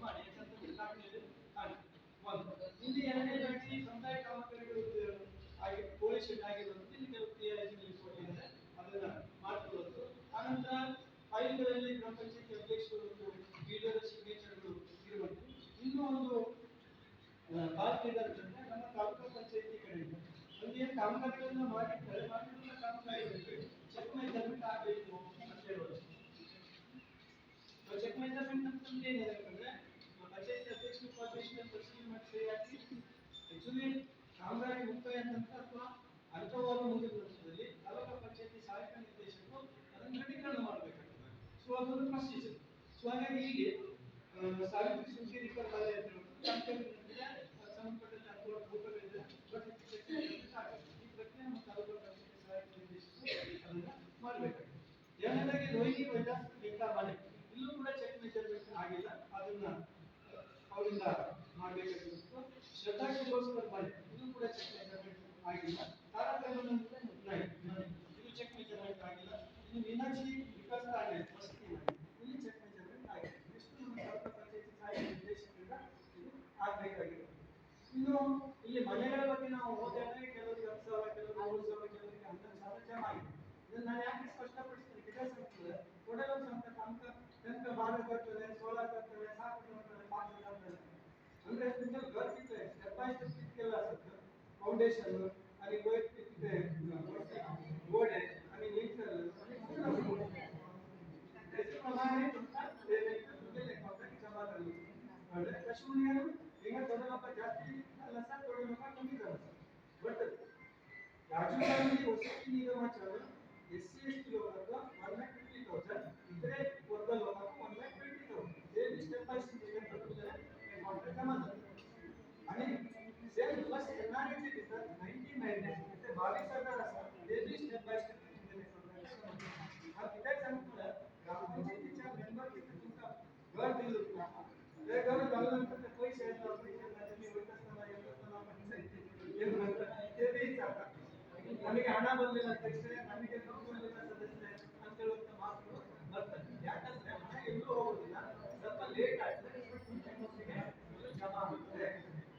ಮಾಡಿ ಇಲ್ಲಿ 2ನೇದಾಗಿ ಸಮುದಾಯ ಕಾಮಗಾರಿಗಳು ಹಾಗೆ ಪೊಲೀಸ್ ಶೆಡ್ ಆಗಿರುವಂತೆ ಇಲ್ಲಿ ಕೆಲವು ಕ್ರಿಯಾಯೋಜನೆಯಲ್ಲಿ ಕೊಟ್ಟಿದ್ದಾರೆ, ಅದನ್ನ ಮಾಡ್ಕೊಳ್ಳೋದು. ಆನಂತರ ಫೈಲ್ಗಳಲ್ಲಿ ಗ್ರಾಮ ಪಂಚಾಯತಿ ಅಧ್ಯಕ್ಷರು ಮತ್ತು ಲೀಡರ್ ಸಿಗ್ನೇಚರ್ಗಳು ಇರುವಂತೆ. ಇನ್ನೂ ಒಂದು ಬಾಕಿ ಇರೋದ್ರಿಂದ ನಮ್ಮ ತಾಲೂಕು ಪಂಚಾಯತಿ ಕಡೆಯಿಂದ ಒಂದು ಏನು ಕಾಮಗಾರಿಗಳನ್ನ ಮಾಡಿರ್ತಾರೆ, ಮಾಡಿರುವ ಕಾಮಗಾರಿಗಳಿಗೆ ಚೆಕ್ ಮೆಜರ್ಮೆಂಟ್ ಆಗಬೇಕು ಅಂತ ಹೇಳೋದು. ಚೆಕ್ ಮೆಜರ್ಮೆಂಟ್ ಅಂತಂದ್ರೆ ಏನಿದೆ ಪಂಚಾಯತಿ ಅಧ್ಯಕ್ಷ ಉಪಾಧ್ಯಕ್ಷರ ಪರಿಶೀಲನೆ ಮಾಡಿ ಸರಿ ಹಾಕಿ ಆಕ್ಚುಲಿ ಕಾಮಗಾರಿ ಮುಕ್ತಾಯ ನಂತರ ಅಥವಾ ಅರ್ಥವಾದ ಮುಂದಿನ ವರ್ಷದಲ್ಲಿ ತಾಲೂಕು ಪಂಚಾಯತಿ ಸಹಾಯಕ ನಿರ್ದೇಶಕರು ಅದನ್ನು ದೃಢೀಕರಣ ಮಾಡಬೇಕಾಗ್ತದೆ. ಸೊ ಅದೊಂದು ಪ್ರೊಸೀಜರ್. ಸೊ ಹಾಗಾಗಿ ಇಲ್ಲಿ ಸಾವಿತ್ರಿ ಶೃಂಗೇರಿ ಕಾಲೇಜ್ ಸಂಬಂಧಪಟ್ಟಂತೆ ಅರ್ಥವಾದ ರೂಪಗಳಿದೆ. ಈ ಪ್ರಕ್ರಿಯೆ ನಮ್ಮ ತಾಲೂಕು ಪಂಚಾಯತಿ ಸಹಾಯಕ ನಿರ್ದೇಶಕರು ಅದನ್ನ ಮಾಡಬೇಕಾಗ್ತದೆ. ಎರಡನೇದಾಗಿ ರೋಹಿಣಿ ವೈದಾಸ್ ಬೇಕಾ ಮನೆ, ಇಲ್ಲೂ ಕೂಡ ಚೆಕ್ ಮೆಜರ್ಮೆಂಟ್ ಆಗಿಲ್ಲ, ಅದನ್ನ ಅವರಿಂದ ಮಾಡಬೇಕಾಗಿತ್ತು. ಶ್ರದ್ಧಾ ಶಿರೋಸ್ಕರ್ ಮನೆ, ಇದು ಕೂಡ ಚೆಕ್ ಮೆಜರ್ಮೆಂಟ್ ಆಗಿಲ್ಲ. ತಾರತಮ್ಯ ಇದು ಚೆಕ್ ಮೆಜರ್ಮೆಂಟ್ ಆಗಿಲ್ಲ. ಇನ್ನು ಮೀನಾಕ್ಷಿ ವಿಕಾಸ ಆಗಿದೆ ವಸತಿ ಮನೆ, ಇಲ್ಲಿ ಚೆಕ್ ಮೆಜರ್ಮೆಂಟ್ ಆಗಿದೆ. ಇಷ್ಟು ನಮ್ಮ ತಾಲೂಕು ಪಂಚಾಯತಿ ಸಹಾಯಕ ನಿರ್ದೇಶಕರಿಂದ ಇದು ಆಗಬೇಕಾಗಿದೆ. ಇನ್ನು ಇಲ್ಲಿ ಮನೆಗಳ ಬಗ್ಗೆ ನಾವು ಹೋದಾಗ ಕೆಲವರಿಗೆ 10,000, ಕೆಲವರಿಗೆ 3,000, ಕೆಲವರಿಗೆ 11,000 ಜಮಾ ಆಗಿದೆ. ಇದನ್ನ ನಾನು ಯಾಕೆ ಸ್ಪಷ್ಟಪಡಿಸ್ತೀನಿ, ಗಿಡ ಸಂಸ್ಥೆ ಕೊಡಲ ಸಂಸ್ಥೆ ತನಕ ಬಾಳ ಬರ್ತದೆ, ಸೋಲಾರ್ ಬರ್ತದೆ, ಸಾಕು ಬರ್ತದೆ, ಪಾತ್ರ ಬರ್ತದೆ ಅಂದ್ರೆ ನಿಮಗೆ ಗೊತ್ತಿದೆ. ಸ್ಟೆಪ್ ಬೈ ಸ್ಟೆಪ್ ಇದೆಲ್ಲ ಫೌಂಡೇಶನ್ ಅಲ್ಲಿ ಗೋಡೆ ಅಲ್ಲಿ ನೇಚರ್ ಪ್ರಮಾಣ ಜಮಾ ಅಂದ್ರೆ ಕಶ್ಮೀರಿಯರು ಈಗ ದೊಡ್ಡ ಜಾಸ್ತಿ ಅಲ್ಲ ಸರ್, ದೊಡ್ಡ ಕಮ್ಮಿ ಇದ್ದಾರೆ ಬಟ್ ರಾಜಸ್ಥಾನದಲ್ಲಿ ವಸತಿ ನಿಗಮಾಚಾರ SC ST लोगों का 1,50,000, इतने वर्ग लोगों को 1,20,000. ये स्टेप बाय स्टेप कॉन्ट्रैक्ट जमा आणि सेम प्लस एनआरएची तिथं 99 ते 22,000 असतात. ते बी स्टेप बाय स्टेप हा किती सांगतो ग्रामपंचायतीच्या मेंबर किती तुमका घर दिलं होतं, ते घर झाल्यानंतर ते पैसे येतात, तुम्ही होत असताना पंचायती हे नंतर ते बी जातात. ನಮಗೆ ಹಣ ಬಂದಿಲ್ಲ ಅಧ್ಯಕ್ಷರೇ, ನಮಗೆ ದುಡ್ಡು ಬಂದಿಲ್ಲ ಸದಸ್ಯರೇ ಅಂತ ಹೇಳುವಂತ ಮಾತುಗಳು ಬರ್ತದೆ. ಯಾಕಂದ್ರೆ ಹಣ ಎಲ್ಲೂ ಹೋಗುದಿಲ್ಲ, ಸ್ವಲ್ಪ ಲೇಟ್ ಆಗ್ತದೆ, ಜಮಾ ಆಗುತ್ತೆ.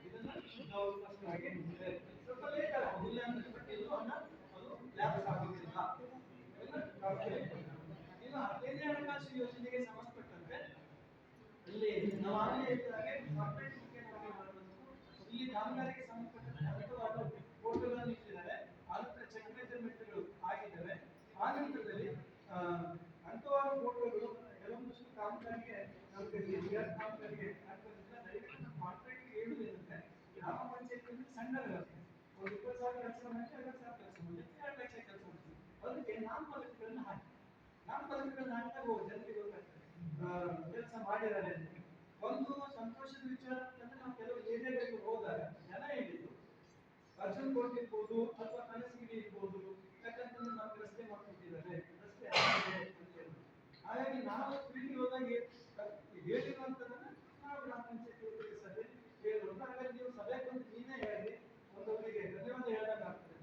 ಇದನ್ನ ನಾವು ಸ್ಪಷ್ಟವಾಗಿ ಸ್ವಲ್ಪ ಲೇಟ್ ಆಗುದಿಲ್ಲ ಅಂದ್ರೆ ಬಟ್ ಎಲ್ಲೂ ಹಣ ಅದು ಲ್ಯಾಪ್ಸ್ ಆಗುದಿಲ್ಲ. ಇನ್ನು 15ನೇ ಹಣಕಾಸು ಯೋಜನೆಗೆ ಸಂಬಂಧಪಟ್ಟಂತೆ ಇಲ್ಲಿ ನಾವು ಆಗಲೇ ಹೇಳಿದಾಗೆ ಕಾಂಟ್ರಾಕ್ಟ್ ಮುಖ್ಯವಾಗಿ ಮಾಡಬೇಕು. ಇಲ್ಲಿ ಕಾಮಗಾರಿಗೆ ಸಂಬಂಧಪಟ್ಟಂತೆ ಹಲವಾರು ಫೋಟೋಗಳನ್ನು ಇಟ್ಟಿದ್ದಾರೆ, ಆನಂತರ ಚೆಕ್ ಮೆಜರ್ಮೆಂಟ್ಗಳು ಆಗಿದ್ದಾವೆ. ಆ ನಂತರದಲ್ಲಿ ಹಲವಾರು ಫೋಟೋಗಳು ಕೆಲವೊಂದಷ್ಟು ಕಾಮಗಾರಿಗೆ ಕಾಮಗಾರಿಗೆ ಕಾಂಟ್ರಾಕ್ಟ್ ಹೇಳುವುದೇನಂದ್ರೆ ಗ್ರಾಮ ಪಂಚಾಯತಿಯಲ್ಲಿ ಸಣ್ಣ ವ್ಯವಸ್ಥೆ ಒಂದು 20,000 ಕೆಲಸ ಮಾಡಿದ್ರೆ 50,000 ಕೆಲಸ ಮಾಡಿದ್ರೆ 2 ಲಕ್ಷ ಕೆಲಸ ಮಾಡ್ತೀವಿ. ಅದಕ್ಕೆ ನಾಮಫಲಕಗಳನ್ನ ಹಾಕಿ ನಾಮಫಲಕಗಳನ್ನ ಹಾಕಿದಾಗ ಜನರಿಗೆ ಗೊತ್ತಾಗ್ತದೆ ಕೆಲಸ ಮಾಡಿದ್ದಾರೆ. ಒಂದು ಸಂತೋಷದ ವಿಚಾರ ಅಂತಂದ್ರೆ ನಾವು ಕೆಲವು ಏರಿಯಾಗಳಿಗೆ ಹೋದಾಗ ಜನ ಹೇಳಿದ್ರು ಅರ್ಜುನ್ ಕೋಟೆ ಇರ್ಬೋದು ಅಥವಾ ಕನಸಗಿರಿ ಇರ್ಬೋದು, ಯಾಕಂತಂದ್ರೆ ನಮ್ಗೆ ರಸ್ತೆ ಮಾಡ್ಕೊಟ್ಟಿದ್ದಾರೆ, ರಸ್ತೆ ಆಗಿದೆ ಅಂತ ಹೇಳಿ. ಹಾಗಾಗಿ ನಾವು ಫೀಲ್ಡ್ ಹೋದಾಗ ಹೇಳಿರುವಂತದನ್ನ ನಾವು ಗ್ರಾಮ ಪಂಚಾಯತಿ ಸಭೆ ಹೇಳುವಂತ. ಹಾಗಾಗಿ ನೀವು ಸಭೆ ಬಂದು ನೀನೇ ಹೇಳಿ ಒಂದೊಬ್ಬರಿಗೆ ಧನ್ಯವಾದ ಹೇಳಕ್ಕಾಗ್ತದೆ.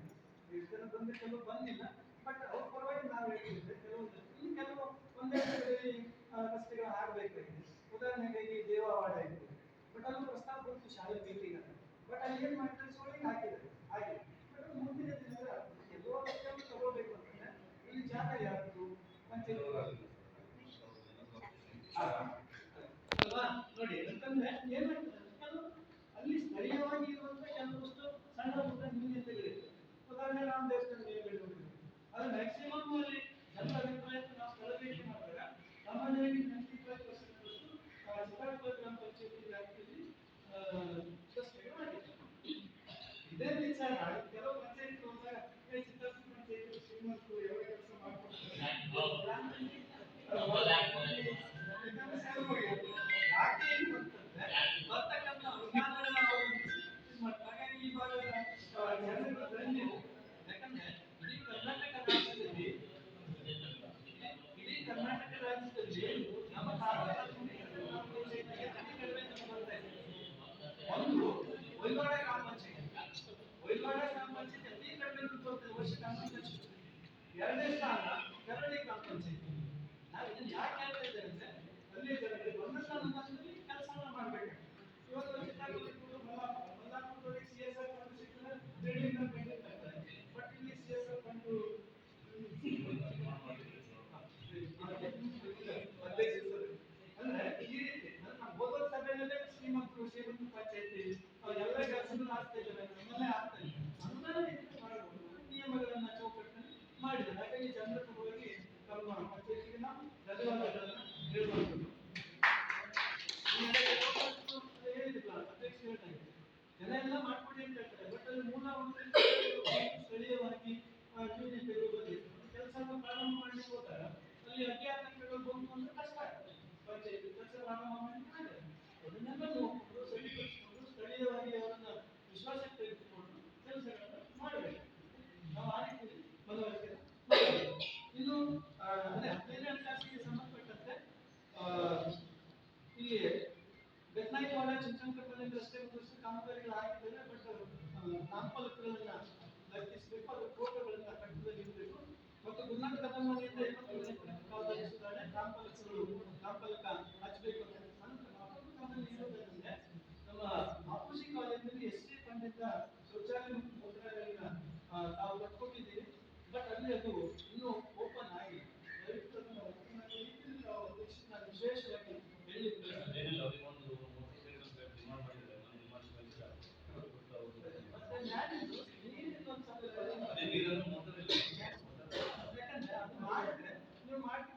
ಇಷ್ಟು ಜನ ಬಂದು ಕೆಲವು ಬಂದಿಲ್ಲ, ಬಟ್ ಅವ್ರ ಪರವಾಗಿ ನಾವು ಹೇಳ್ತಿದ್ದೆ ಯಾರು ಪಂಚಾಯತ್ ಅಲ್ವಾ ನೋಡಿ. ಯಾಕಂದ್ರೆ ಏನಾಗ್ತದೆ ಕೆಲವು ಅಲ್ಲಿ ಸ್ಥಳೀಯವಾಗಿ ಇರುವಂತ ಕೆಲವಷ್ಟು ಸಣ್ಣ ಪುಟ್ಟ ನ್ಯೂನತೆಗಳಿವೆ. ಉದಾಹರಣೆ ನಾವು ದೇವಸ್ಥಾನ ಅದು ಮ್ಯಾಕ್ಸಿಮಮ್ ಅಲ್ಲಿ ಜನರ ಅಭಿಪ್ರಾಯಕ್ಕೆ ನಾವು ಸ್ಥಳ ಭೇಟಿ ಮಾಡಿದಾಗ ಸಾಮಾನ್ಯವಾಗಿ 95% ಚಿತ್ತಾಪುರ ಗ್ರಾಮ ಪಂಚಾಯತಿ ವ್ಯಾಪ್ತಿಯಲ್ಲಿ ಇದೇ ವಿಚಾರ ಕೆಲವು ಪಂಚಾಯತ್ ಹೋದಾಗ ಚಿತ್ತಾಪುರ ಪಂಚಾಯತಿ ಶ್ರೀಮಂತರು ಯಾವ ಕೆಲಸ ಮಾಡ್ಕೊಡ್ತಾರೆ ಯಾಕೆ ಬರ್ತಕ್ಕಂಥ ಅನುದಾನಗಳನ್ನ ಅವರು ಹಾಗಾಗಿ ಈ ಭಾಗದ ಜನರಿಗೆ ಯಾಕಂದ್ರೆ ಇಡೀ ಕರ್ನಾಟಕ ರಾಜ್ಯದಲ್ಲಿ ನಮ್ಮ ಒಂದು ವೈವಾಡ ಗ್ರಾಮ ಪಂಚಾಯತಿ ಅತಿ ಕಡಿಮೆ ದುಡ್ಡು ಬರ್ತದೆ ವರ್ಷಕ್ಕೆ 11 ಲಕ್ಷ. ಎರಡನೇ ಸ್ಥಾನ ಕರಡಿ ಗ್ರಾಮ ಪಂಚಾಯತಿ. ನಾವು ಇದನ್ನ ಯಾಕೆ ಹೇಳ್ತಾ ಇದ್ದೇವೆ ಅಂದ್ರೆ ಅಲ್ಲಿ ಜನರಿಗೆ ಒಂದು ಸ್ಥಾನದಲ್ಲಿ ಕೆಲಸವನ್ನ ಮಾಡ್ಬೇಕು. ಇವತ್ತು ಚಿತ್ರದುರ್ಗ ಬಳ್ಳಾಪುರದೊಳಗೆ CSR ಫಂಡ್ ಸಿಗ್ತದೆ, ಟ್ರೇಡಿಂಗ್ ಮೇಂಟೈನ್ ಆಗ್ತದೆ. ಬಟ್ ಇಲ್ಲಿ CSR ಫಂಡ್ ಅಂದ್ರೆ ಈ ರೀತಿ ನಮ್ಮ ಹೋದ ಸಭೆಯಲ್ಲೇ ಶ್ರೀಮಂತ ಪಂಚಾಯತಿ ಎಲ್ಲ ಕೆಲಸಗಳು ಆಗ್ತಾ ಇದ್ದಾರೆ, ನಮ್ಮಲ್ಲೇ ಆಗ್ತಾ ಇದೆ. ಅನುದಾನ ಹೆಚ್ಚು ಮಾಡಬಹುದು, ನಿಯಮಗಳನ್ನ ಚೌಕಟ್ಟನ್ನು ಮಾಡಿದ್ದಾರೆ. ಹಾಗಾಗಿ ಜನರ ಪರವಾಗಿ ತಮ್ಮ ಪಂಚಾಯತಿಗೆ ನಾವು ಧನ್ಯವಾದಗಳನ್ನ ಹೇಳುವಂಥದ್ದು. ಹೇಳಿದಿಲ್ಲ ಅಧ್ಯಕ್ಷ ಹೇಳ್ತಾರೆ ಜನ ಎಲ್ಲ ಮಾಡ್ಕೊಡಿ ಅಂತ ಹೇಳ್ತಾರೆ, ಬಟ್ ಅಲ್ಲಿ ಮೂಲ ಸ್ಥಳೀಯವಾಗಿ ಕೆಲಸವನ್ನು ಪ್ರಾರಂಭ ಮಾಡಲಿಕ್ಕೆ ಹೋದಾಗ ಅಲ್ಲಿ ಅಜ್ಞಾತಗಳು ಬಂದು ಅಂದ್ರೆ ಕಷ್ಟ ಆಗ್ತದೆ. ಪಂಚಾಯತಿ ಕೆಲಸ ಪ್ರಾರಂಭ ಮಾಡಿ ಅದನ್ನೆಲ್ಲ ನೋಡಿಕೊಂಡು ಸರಿಪಡಿಸಿಕೊಂಡು ಸ್ಥಳೀಯವಾಗಿ ಅವರನ್ನ ವಿಶ್ವಾಸಕ್ಕೆ ತೆಗೆದುಕೊಂಡು ಕೆಲಸಗಳನ್ನ ಮಾಡಬೇಕು. ನಾವು ಆ ರೀತಿ ಮನವರಿಕೆ ಮಾಡಬೇಕು. ಇನ್ನು ಅದೇ 15ನೇ ಕ್ಲಾಸಿಗೆ ಸಂಬಂಧಪಟ್ಟಂತೆ ಇಲ್ಲಿ ಬೆತ್ನಾಯಿವಾಡ ಚಿಂಚನಕಟ್ಟೆ ರಸ್ತೆ ಮತ್ತು ಕಾಮಗಾರಿಗಳು ಆಗಿದ್ದಾರೆ. ಬಟ್ ನಾಮಫಲಕಗಳನ್ನ ಲಕ್ಷಿಸಬೇಕು, ಅದು ಫೋಟೋಗಳನ್ನ ಕಟ್ಟದಲ್ಲಿ ಇರಬೇಕು. ಮತ್ತು ಗುರುನಾಥ ಕದಮ್ಮನಿಂದ 70 ಸುಧಾರಣೆ ನಾಮಫಲಕ ಹಚ್ಚಬೇಕು ಅಂತ ಇರೋದ್ರಿಂದ ನಮ್ಮ ಮಾಪುಸಿ ಕಾಲೇಜಿನಲ್ಲಿ SC ಫಂಡಿಂದ ಶೌಚಾಲಯ ಮತ್ತು ಮೂತ್ರಾಲಯಗಳನ್ನ ನಾವು ಕಟ್ಕೊಂಡಿದ್ದೀವಿ. ಬಟ್ ಅಲ್ಲಿ ಅದು ಇನ್ನೂ ಓಪನ್ ಆಗಿದೆ. ದಯವಿಟ್ಟು ಅದನ್ನ ಓಪನ್ ಆಗಿ ನಾವು ವಿಶೇಷವಾಗಿ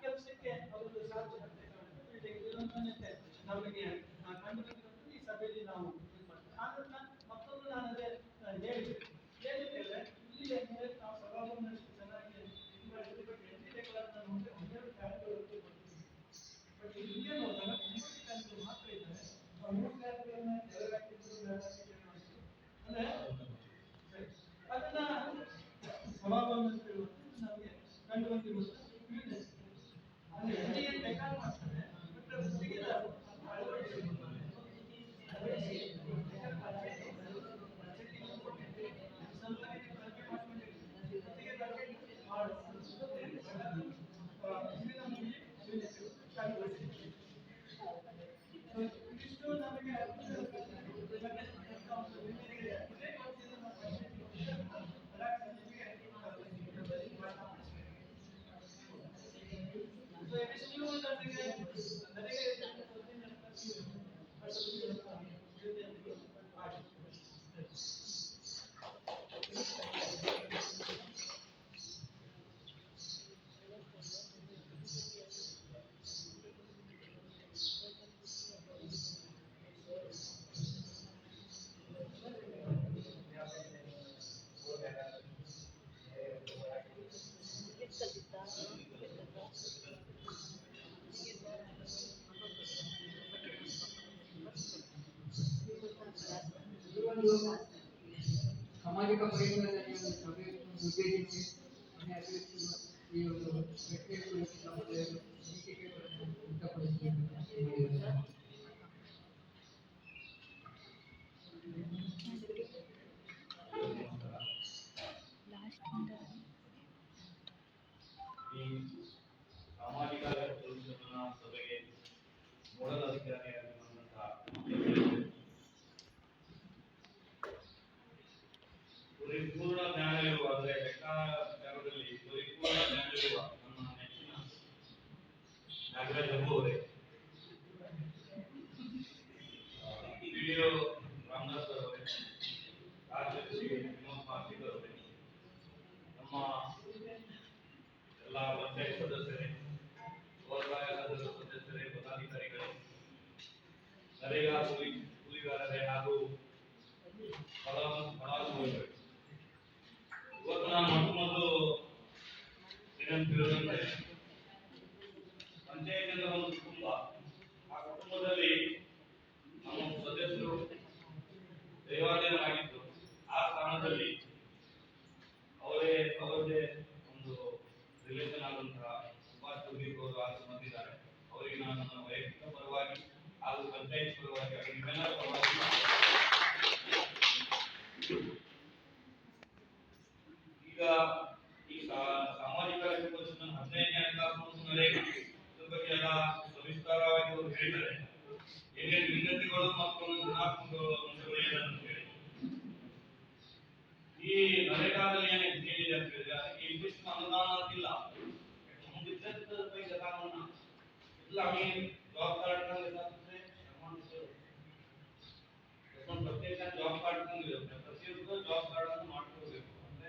ಕೆಲಸಕ್ಕೆ ಅವರದ್ದು ಸಾಧ್ಯತೆ ನಮಗೆ ಕಂಡು ಈ ಸಭೆಯಲ್ಲಿ ನಾವು ಮತ್ತೊಂದು ನಾನು ಅದೇ ಹೇಳಿದ್ದೇವೆ ಇಲ್ಲಿ ನಾವು ಸಭಾಭವನ ಚೆನ್ನಾಗಿ ಬಟ್ ಇಲ್ಲಿ ನೋಡಿದಾಗ 9 ಕಾರ್ಯಗಳು ಮಾತ್ರ ಇದ್ದಾರೆ. 3 ಕಾರ್ಯಗಳನ್ನ ಅಂದ್ರೆ ಅದನ್ನ ಸಭಾಭವನ ಅಂತ ಹೇಳುವಂಥದ್ದು ನಮಗೆ ಕಂಡು ಬಂದಿರುವುದು. ಅಲ್ಲಿ ಎಲ್ಲಿಗೆ ಬೇಕಾದ್ರೂ ಮಾಡ್ತಾರೆ, ಬಟ್ ಗುತ್ತಿಗೆದಾರರು ಇಷ್ಟು ನಮಗೆ ಸಾಮಾಜಿಕ ಪರಿಸರದಲ್ಲಿ ಒಂದು ಸಭೆಯನ್ನು ಉದ್ದೇಶಿಸಿ ಅಧ್ಯಕ್ಷರು ಈ ಒಂದು ವ್ಯಕ್ತಿಯ ಕುರಿತು ತಮ್ಮ ಅನಿಸಿಕೆಗಳನ್ನು ವ್ಯಕ್ತಪಡಿಸಿದ್ದಾರೆ. ಈ ಸಾಮಾಜಿಕ ಸಭೆಗೆ ಮೊದಲ ಅಧಿಕಾರಿಯಾಗಿ ಬಂದಂತಹ ಪರಿಪೂರ್ಣ ಜ್ಞಾನವಿರುವ, ಅಂದರೆ ಲೆಕ್ಕಾಚಾರದಲ್ಲಿ ಪರಿಪೂರ್ಣ ಜ್ಞಾನವಿರುವ ನಮ್ಮ ಎಲ್ಲ ಪಂಚಾಯತ್ ಸದಸ್ಯರೇ, ಸ್ವಸಹಾಯ ಸಂಘದ ಸದಸ್ಯರೇ, ಪದಾಧಿಕಾರಿಗಳೇ, ನರೇಗಾ ಕೂಲಿಗಾರರೇ ಹಾಗೂ ಫಲಾನುಭವಿಗಳೇ, ಇವತ್ತು ನಾನು ಮೊದಲು ಏನಂತಿರೋದಂದ್ರೆ ಪಂಚಾಯತ್ ಅಂದ್ರೆ ಒಂದು ಕುಟುಂಬ. ಆ ಕುಟುಂಬದಲ್ಲಿ ನಮ್ಮ ಸದಸ್ಯರು ದೈವಾಧೀನರಾಗಿದ್ದು ಆ ಸ್ಥಾನದಲ್ಲಿ ಅವರದೇ ಒಂದು ರಿಲೇಷನ್ ಆದಂತಹ ಸುಭಾಷ್ ಸುದೀಪ್ ಅವರು ಆಗಿ ಬಂದಿದ್ದಾರೆ. ಅವರಿಗೆ ನಾನು ನನ್ನ ವೈಯಕ್ತಿಕ ಪರವಾಗಿ ಹಾಗೂ ಪಂಚಾಯತ್ ಪರವಾಗಿ ಹಾಗೂ ನಿಮ್ಮೆಲ್ಲರ ಪರವಾಗಿ ಈಗ ಈ ಸಾಮಾಜಿಕ ರಿಸರ್ವೇಶನ್ 15ನೇ ಹಣಕಾಸು ನರೇಗಾ ಇದ್ರ ಬಗ್ಗೆ ಎಲ್ಲ ಸವಿಸ್ತಾರವಾಗಿ ಅವರು ಹೇಳಿದ್ದಾರೆ. ಏನೇನು ವಿನಂತಿಗಳು ಮತ್ತು ಗುಣಾತ್ಮಕ ಅಂಶಗಳು ಏನಂತ ಹೇಳಿ ಈ ನರೇಗಾದಲ್ಲಿ ಏನಿದೆ ಅಂತ ಹೇಳಿದ್ರೆ ಅದಕ್ಕೆ ಇಂತಿಷ್ಟು ಅನುದಾನ ಅಂತಿಲ್ಲ. ಇಲ್ಲ ಜಾಬ್ ಕಾರ್ಡ್ ಪ್ರತ್ಯೇಕ ಜಾಬ್ ಕಾರ್ಡ್ ಪ್ರತಿಯೊಬ್ಬರು ಜಾಬ್ ಕಾರ್ಡ್ ಅನ್ನು ಮಾಡ್ಕೊಳ್ಬೇಕು. ಅಂದ್ರೆ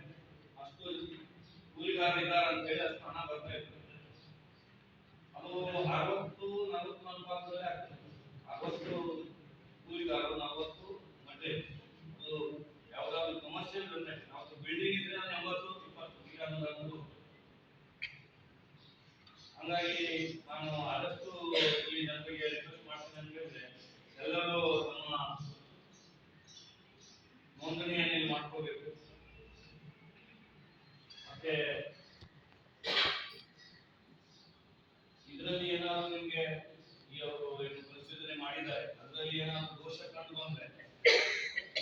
ಅಷ್ಟು ಕೂಲಿಗಾರರಿದ್ದಾರೆ ಅಂತ ಹೇಳಿ ಅಷ್ಟು ಹಣ ಬರ್ತಾ ಇರ್ತದೆ. ಅದು 60-40 ಅನುಪಾತದಲ್ಲಿ ಆಗ್ತದೆ. 60 ಕೂಲಿಗಾರರು, 40 ಮಡ್ಲೆ. ಅದು ಯಾವ್ದಾದ್ರು ಕಮರ್ಷಿಯಲ್ ಬಿಲ್ಡಿಂಗ್ ಇದ್ರೆ 80-20 ಈಗ ಅನ್ನೋದು. ಹಂಗಾಗಿ ನಾನು ಆದಷ್ಟು ಈ ಜನರಿಗೆ ರಿಕ್ವೆಸ್ಟ್ ಮಾಡ್ತೀನಿ ಅಂತ ಹೇಳಿದ್ರೆ ಎಲ್ಲರೂ ತಮ್ಮ ನೋಂದಣಿಯನ್ನು ಮಾಡ್ಕೋಬೇಕು. ಮತ್ತೆ ಇದರಲ್ಲಿ ಏನಾದ್ರು ನಿಮ್ಗೆ ಈ ಅವರು ಏನು ಪರಿಶೋಧನೆ ಮಾಡಿದ್ದಾರೆ ಅದರಲ್ಲಿ ಏನಾದ್ರು ದೋಷ ಕಂಡು ಬಂದ್ರೆ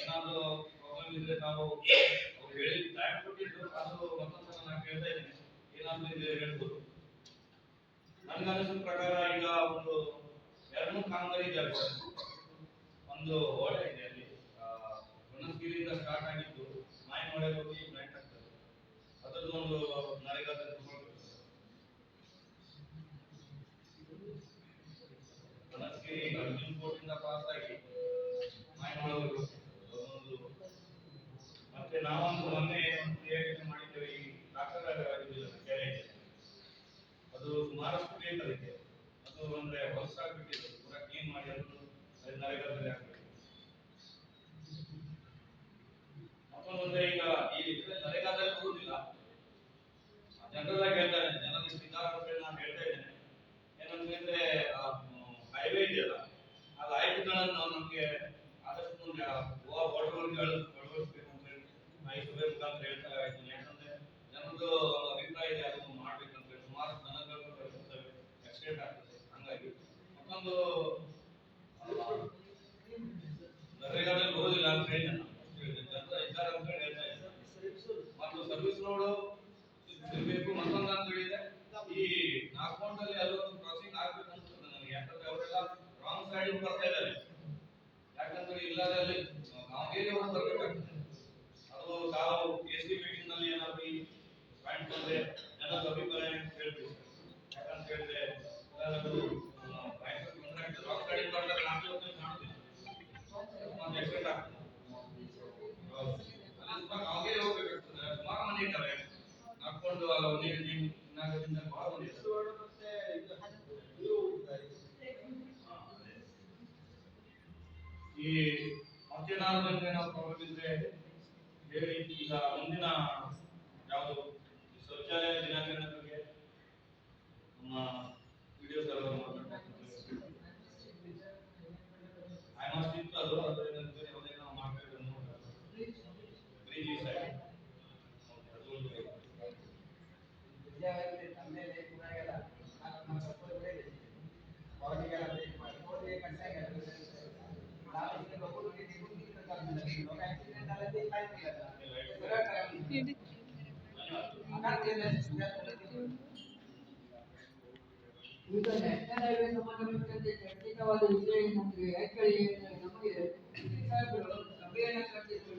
ಏನಾದ್ರು ಪ್ರಾಬ್ಲಮ್ ಇದ್ರೆ ನಾವು ಅವ್ರು ಹೇಳಿ ಟೈಮ್ ಕೊಟ್ಟಿದ್ರು ಅದು ಮತ್ತೊಂದು ನಾನು ಕೇಳ್ತಾ ಇದ್ದೀನಿ ಏನಾದ್ರು ಇದೆ ಹೇಳ್ಬೋದು. ನನಗನ್ನಿಸಿದ ಪ್ರಕಾರ ಈಗ ಒಂದು 2 ಕಾಮಗಾರಿ ಇದ್ದಾವೆ. ಒಂದು ಓಡೆ ಇದೆ ಅಲ್ಲಿ ಬನಸ್ಗಿರಿಯಿಂದ ಸ್ಟಾರ್ಟ್ ಆಗಿದ್ದು ಮಾಯಮೊಳೆ ಹೋಗಿ ಕನೆಕ್ಟ್ ಆಗ್ತದೆ. ಅದರದ್ದು ಒಂದು ನರೇಗಾದಲ್ಲಿ ಬನಸ್ಗಿರಿ ಅರ್ಜುನ್ ಕೋಟಿಂದ ಪಾಸ್ ಆಗಿ ಮಾಯಮೊಳೆವರೆಗೂ ಒಂದು. ಮತ್ತೆ ನಾವೊಂದು ಮೊನ್ನೆ ಯೋಜನೆ ಮಾಡಿದ್ದೇವೆ ಈ ಕೆರೆ. ಅದು ಸುಮಾರಷ್ಟು ಬೇಕು ಅದಕ್ಕೆ. ಅದು ಅಂದ್ರೆ ಹೊಲಸಾಗ್ಬಿಟ್ಟಿದೆ, ಪೂರಾ ಕ್ಲೀನ್ ಮಾಡಿ ಅದನ್ನು ನರೇಗಾದಲ್ಲಿ ಹಾಕಬೇಕು. ಮತ್ತೊಂದ್ರೆ ಈಗ ಈ ನರೇಗಾದಲ್ಲಿ ಬರುವುದಿಲ್ಲ, ಜನರಲ್ ಆಗಿ ಹೇಳ್ತಾರೆ, ಜನರು ಇಷ್ಟಿದ್ದಾರೆ ಅಂತ ಹೇಳಿ ನಾನು ಹೇಳ್ತಾ ಇದ್ದೇನೆ. ಏನಂತಂದ್ರೆ ಹೈವೇ ಇದೆಯಲ್ಲ ಆ ಲೈಟ್ಗಳನ್ನು ನಮ್ಗೆ ಆದಷ್ಟು ಮುಂದೆ ಗೋವಾ ಬಾರ್ಡರ್ವರೆಗೆ ಅಳವಡಿಸಬೇಕು ಅಂತ ಹೇಳಿ ಈ ಸಭೆ ಮುಖಾಂತರ ಹೇಳ್ತಾ ಇದ್ದೀನಿ. ಯಾಕಂದ್ರೆ ಜನರದ್ದು ಅಭಿಪ್ರಾಯ ಇದೆ ಅದನ್ನು ಮಾಡ್ಬೇಕಂತ ಹೇಳಿ. ಸುಮಾರು ಜನಗಳು ಆಕ್ಸಿಡೆಂಟ್ ಆಗ್ತದೆ. ಹಂಗಾಗಿ ಮತ್ತೊಂದು ನರೇಗಾದಲ್ಲಿ ಬರೋದಿಲ್ಲ ಅಂತ ಹೇಳಿ ನಾನು ಜನರು ಇದ್ದಾರೆ ಅಂತ ಹೇಳಿ ಹೇಳ್ತಾ ಇದ್ದಾರೆ. ಮತ್ತು ಸರ್ವಿಸ್ ರೋಡ್ ಇರಬೇಕು. ಮತ್ತೊಂದು ಅಂತ ಹೇಳಿದ್ರೆ ಈ ನಾಗ್ಪೌಂಡಲ್ಲಿ ಅಲ್ಲೊಂದು ಕ್ರಾಸಿಂಗ್ ಆಗ್ಬೇಕು ಅನ್ಸುತ್ತೆ ನನಗೆ. ಯಾಕಂದ್ರೆ ಅವರೆಲ್ಲ ರಾಂಗ್ ಸೈಡ್ ಬರ್ತಾ ಇದ್ದಾರೆ. ಯಾಕಂದ್ರೆ ಇಲ್ಲದಲ್ಲಿ ಗಾಂವರಿಗೆ ಹೋಗಿ ಬರ್ಬೇಕಾಗ್ತದೆ. ಅದು ತಾವು ಎಸ್ ಡಿ ಮೀಟಿಂಗ್ ನಲ್ಲಿ ಏನಾದ್ರು ಈ ಪಾಯಿಂಟ್ ಬಂದ್ರೆ ಜನರ ಅಭಿಪ್ರಾಯ ಹೇಳ್ಬೇಕು. ಯಾಕಂತ ಹೇಳಿದ್ರೆ ಎಲ್ಲರೂ ರಾಂಗ್ ಸೈಡ್ ಬರ್ತಾರೆ, ನಾಲ್ಕು ಕಾಣುದಿಲ್ಲ, ಮತ್ತೆ ಎಕ್ಸ್ಪೆಕ್ಟ್ ಆಗ್ತದೆ. ಅಲ್ಲಿ ಗಾಂವರಿಗೆ ಹೋಗ್ಬೇಕಾಗ್ತದೆ. ಸುಮಾರು ಮನೆ ಇದ್ದಾರೆ ಹಾಕೊಂಡು ನಾಗದಿಂದ ಬಹಳ ಮಂದಿ ಈ ಮತ್ತೇನಾದ್ರು ನಾವು ಪ್ರಾಬ್ಲಮ್ ಇದ್ರೆ ಹೇಳಿ. ಈಗ ಮುಂದಿನ ಯಾವುದು ಶೌಚಾಲಯ ದಿನಾಚರಣೆ ಬಗ್ಗೆ ನಮ್ಮ ವಿಡಿಯೋ ಸರ್ವರ್ ಇತ್ತು. ಅದು ಅದರಿಂದ ಯಾವುದೇ ನಾವು ಮಾಡಬೇಕು ಈಗ ನ್ಯಾಷನಲ್ ಹೈವೇ ಸಂಬಂಧಪಟ್ಟಂತೆ ಚರ್ಚಿತವಾದ ವಿಷಯ ಏನಂದ್ರೆ ಯಾಕಂದ್ರೆ ನಮಗೆ ಸಭೆಯನ್ನು ಕರೆದಿದ್ರು.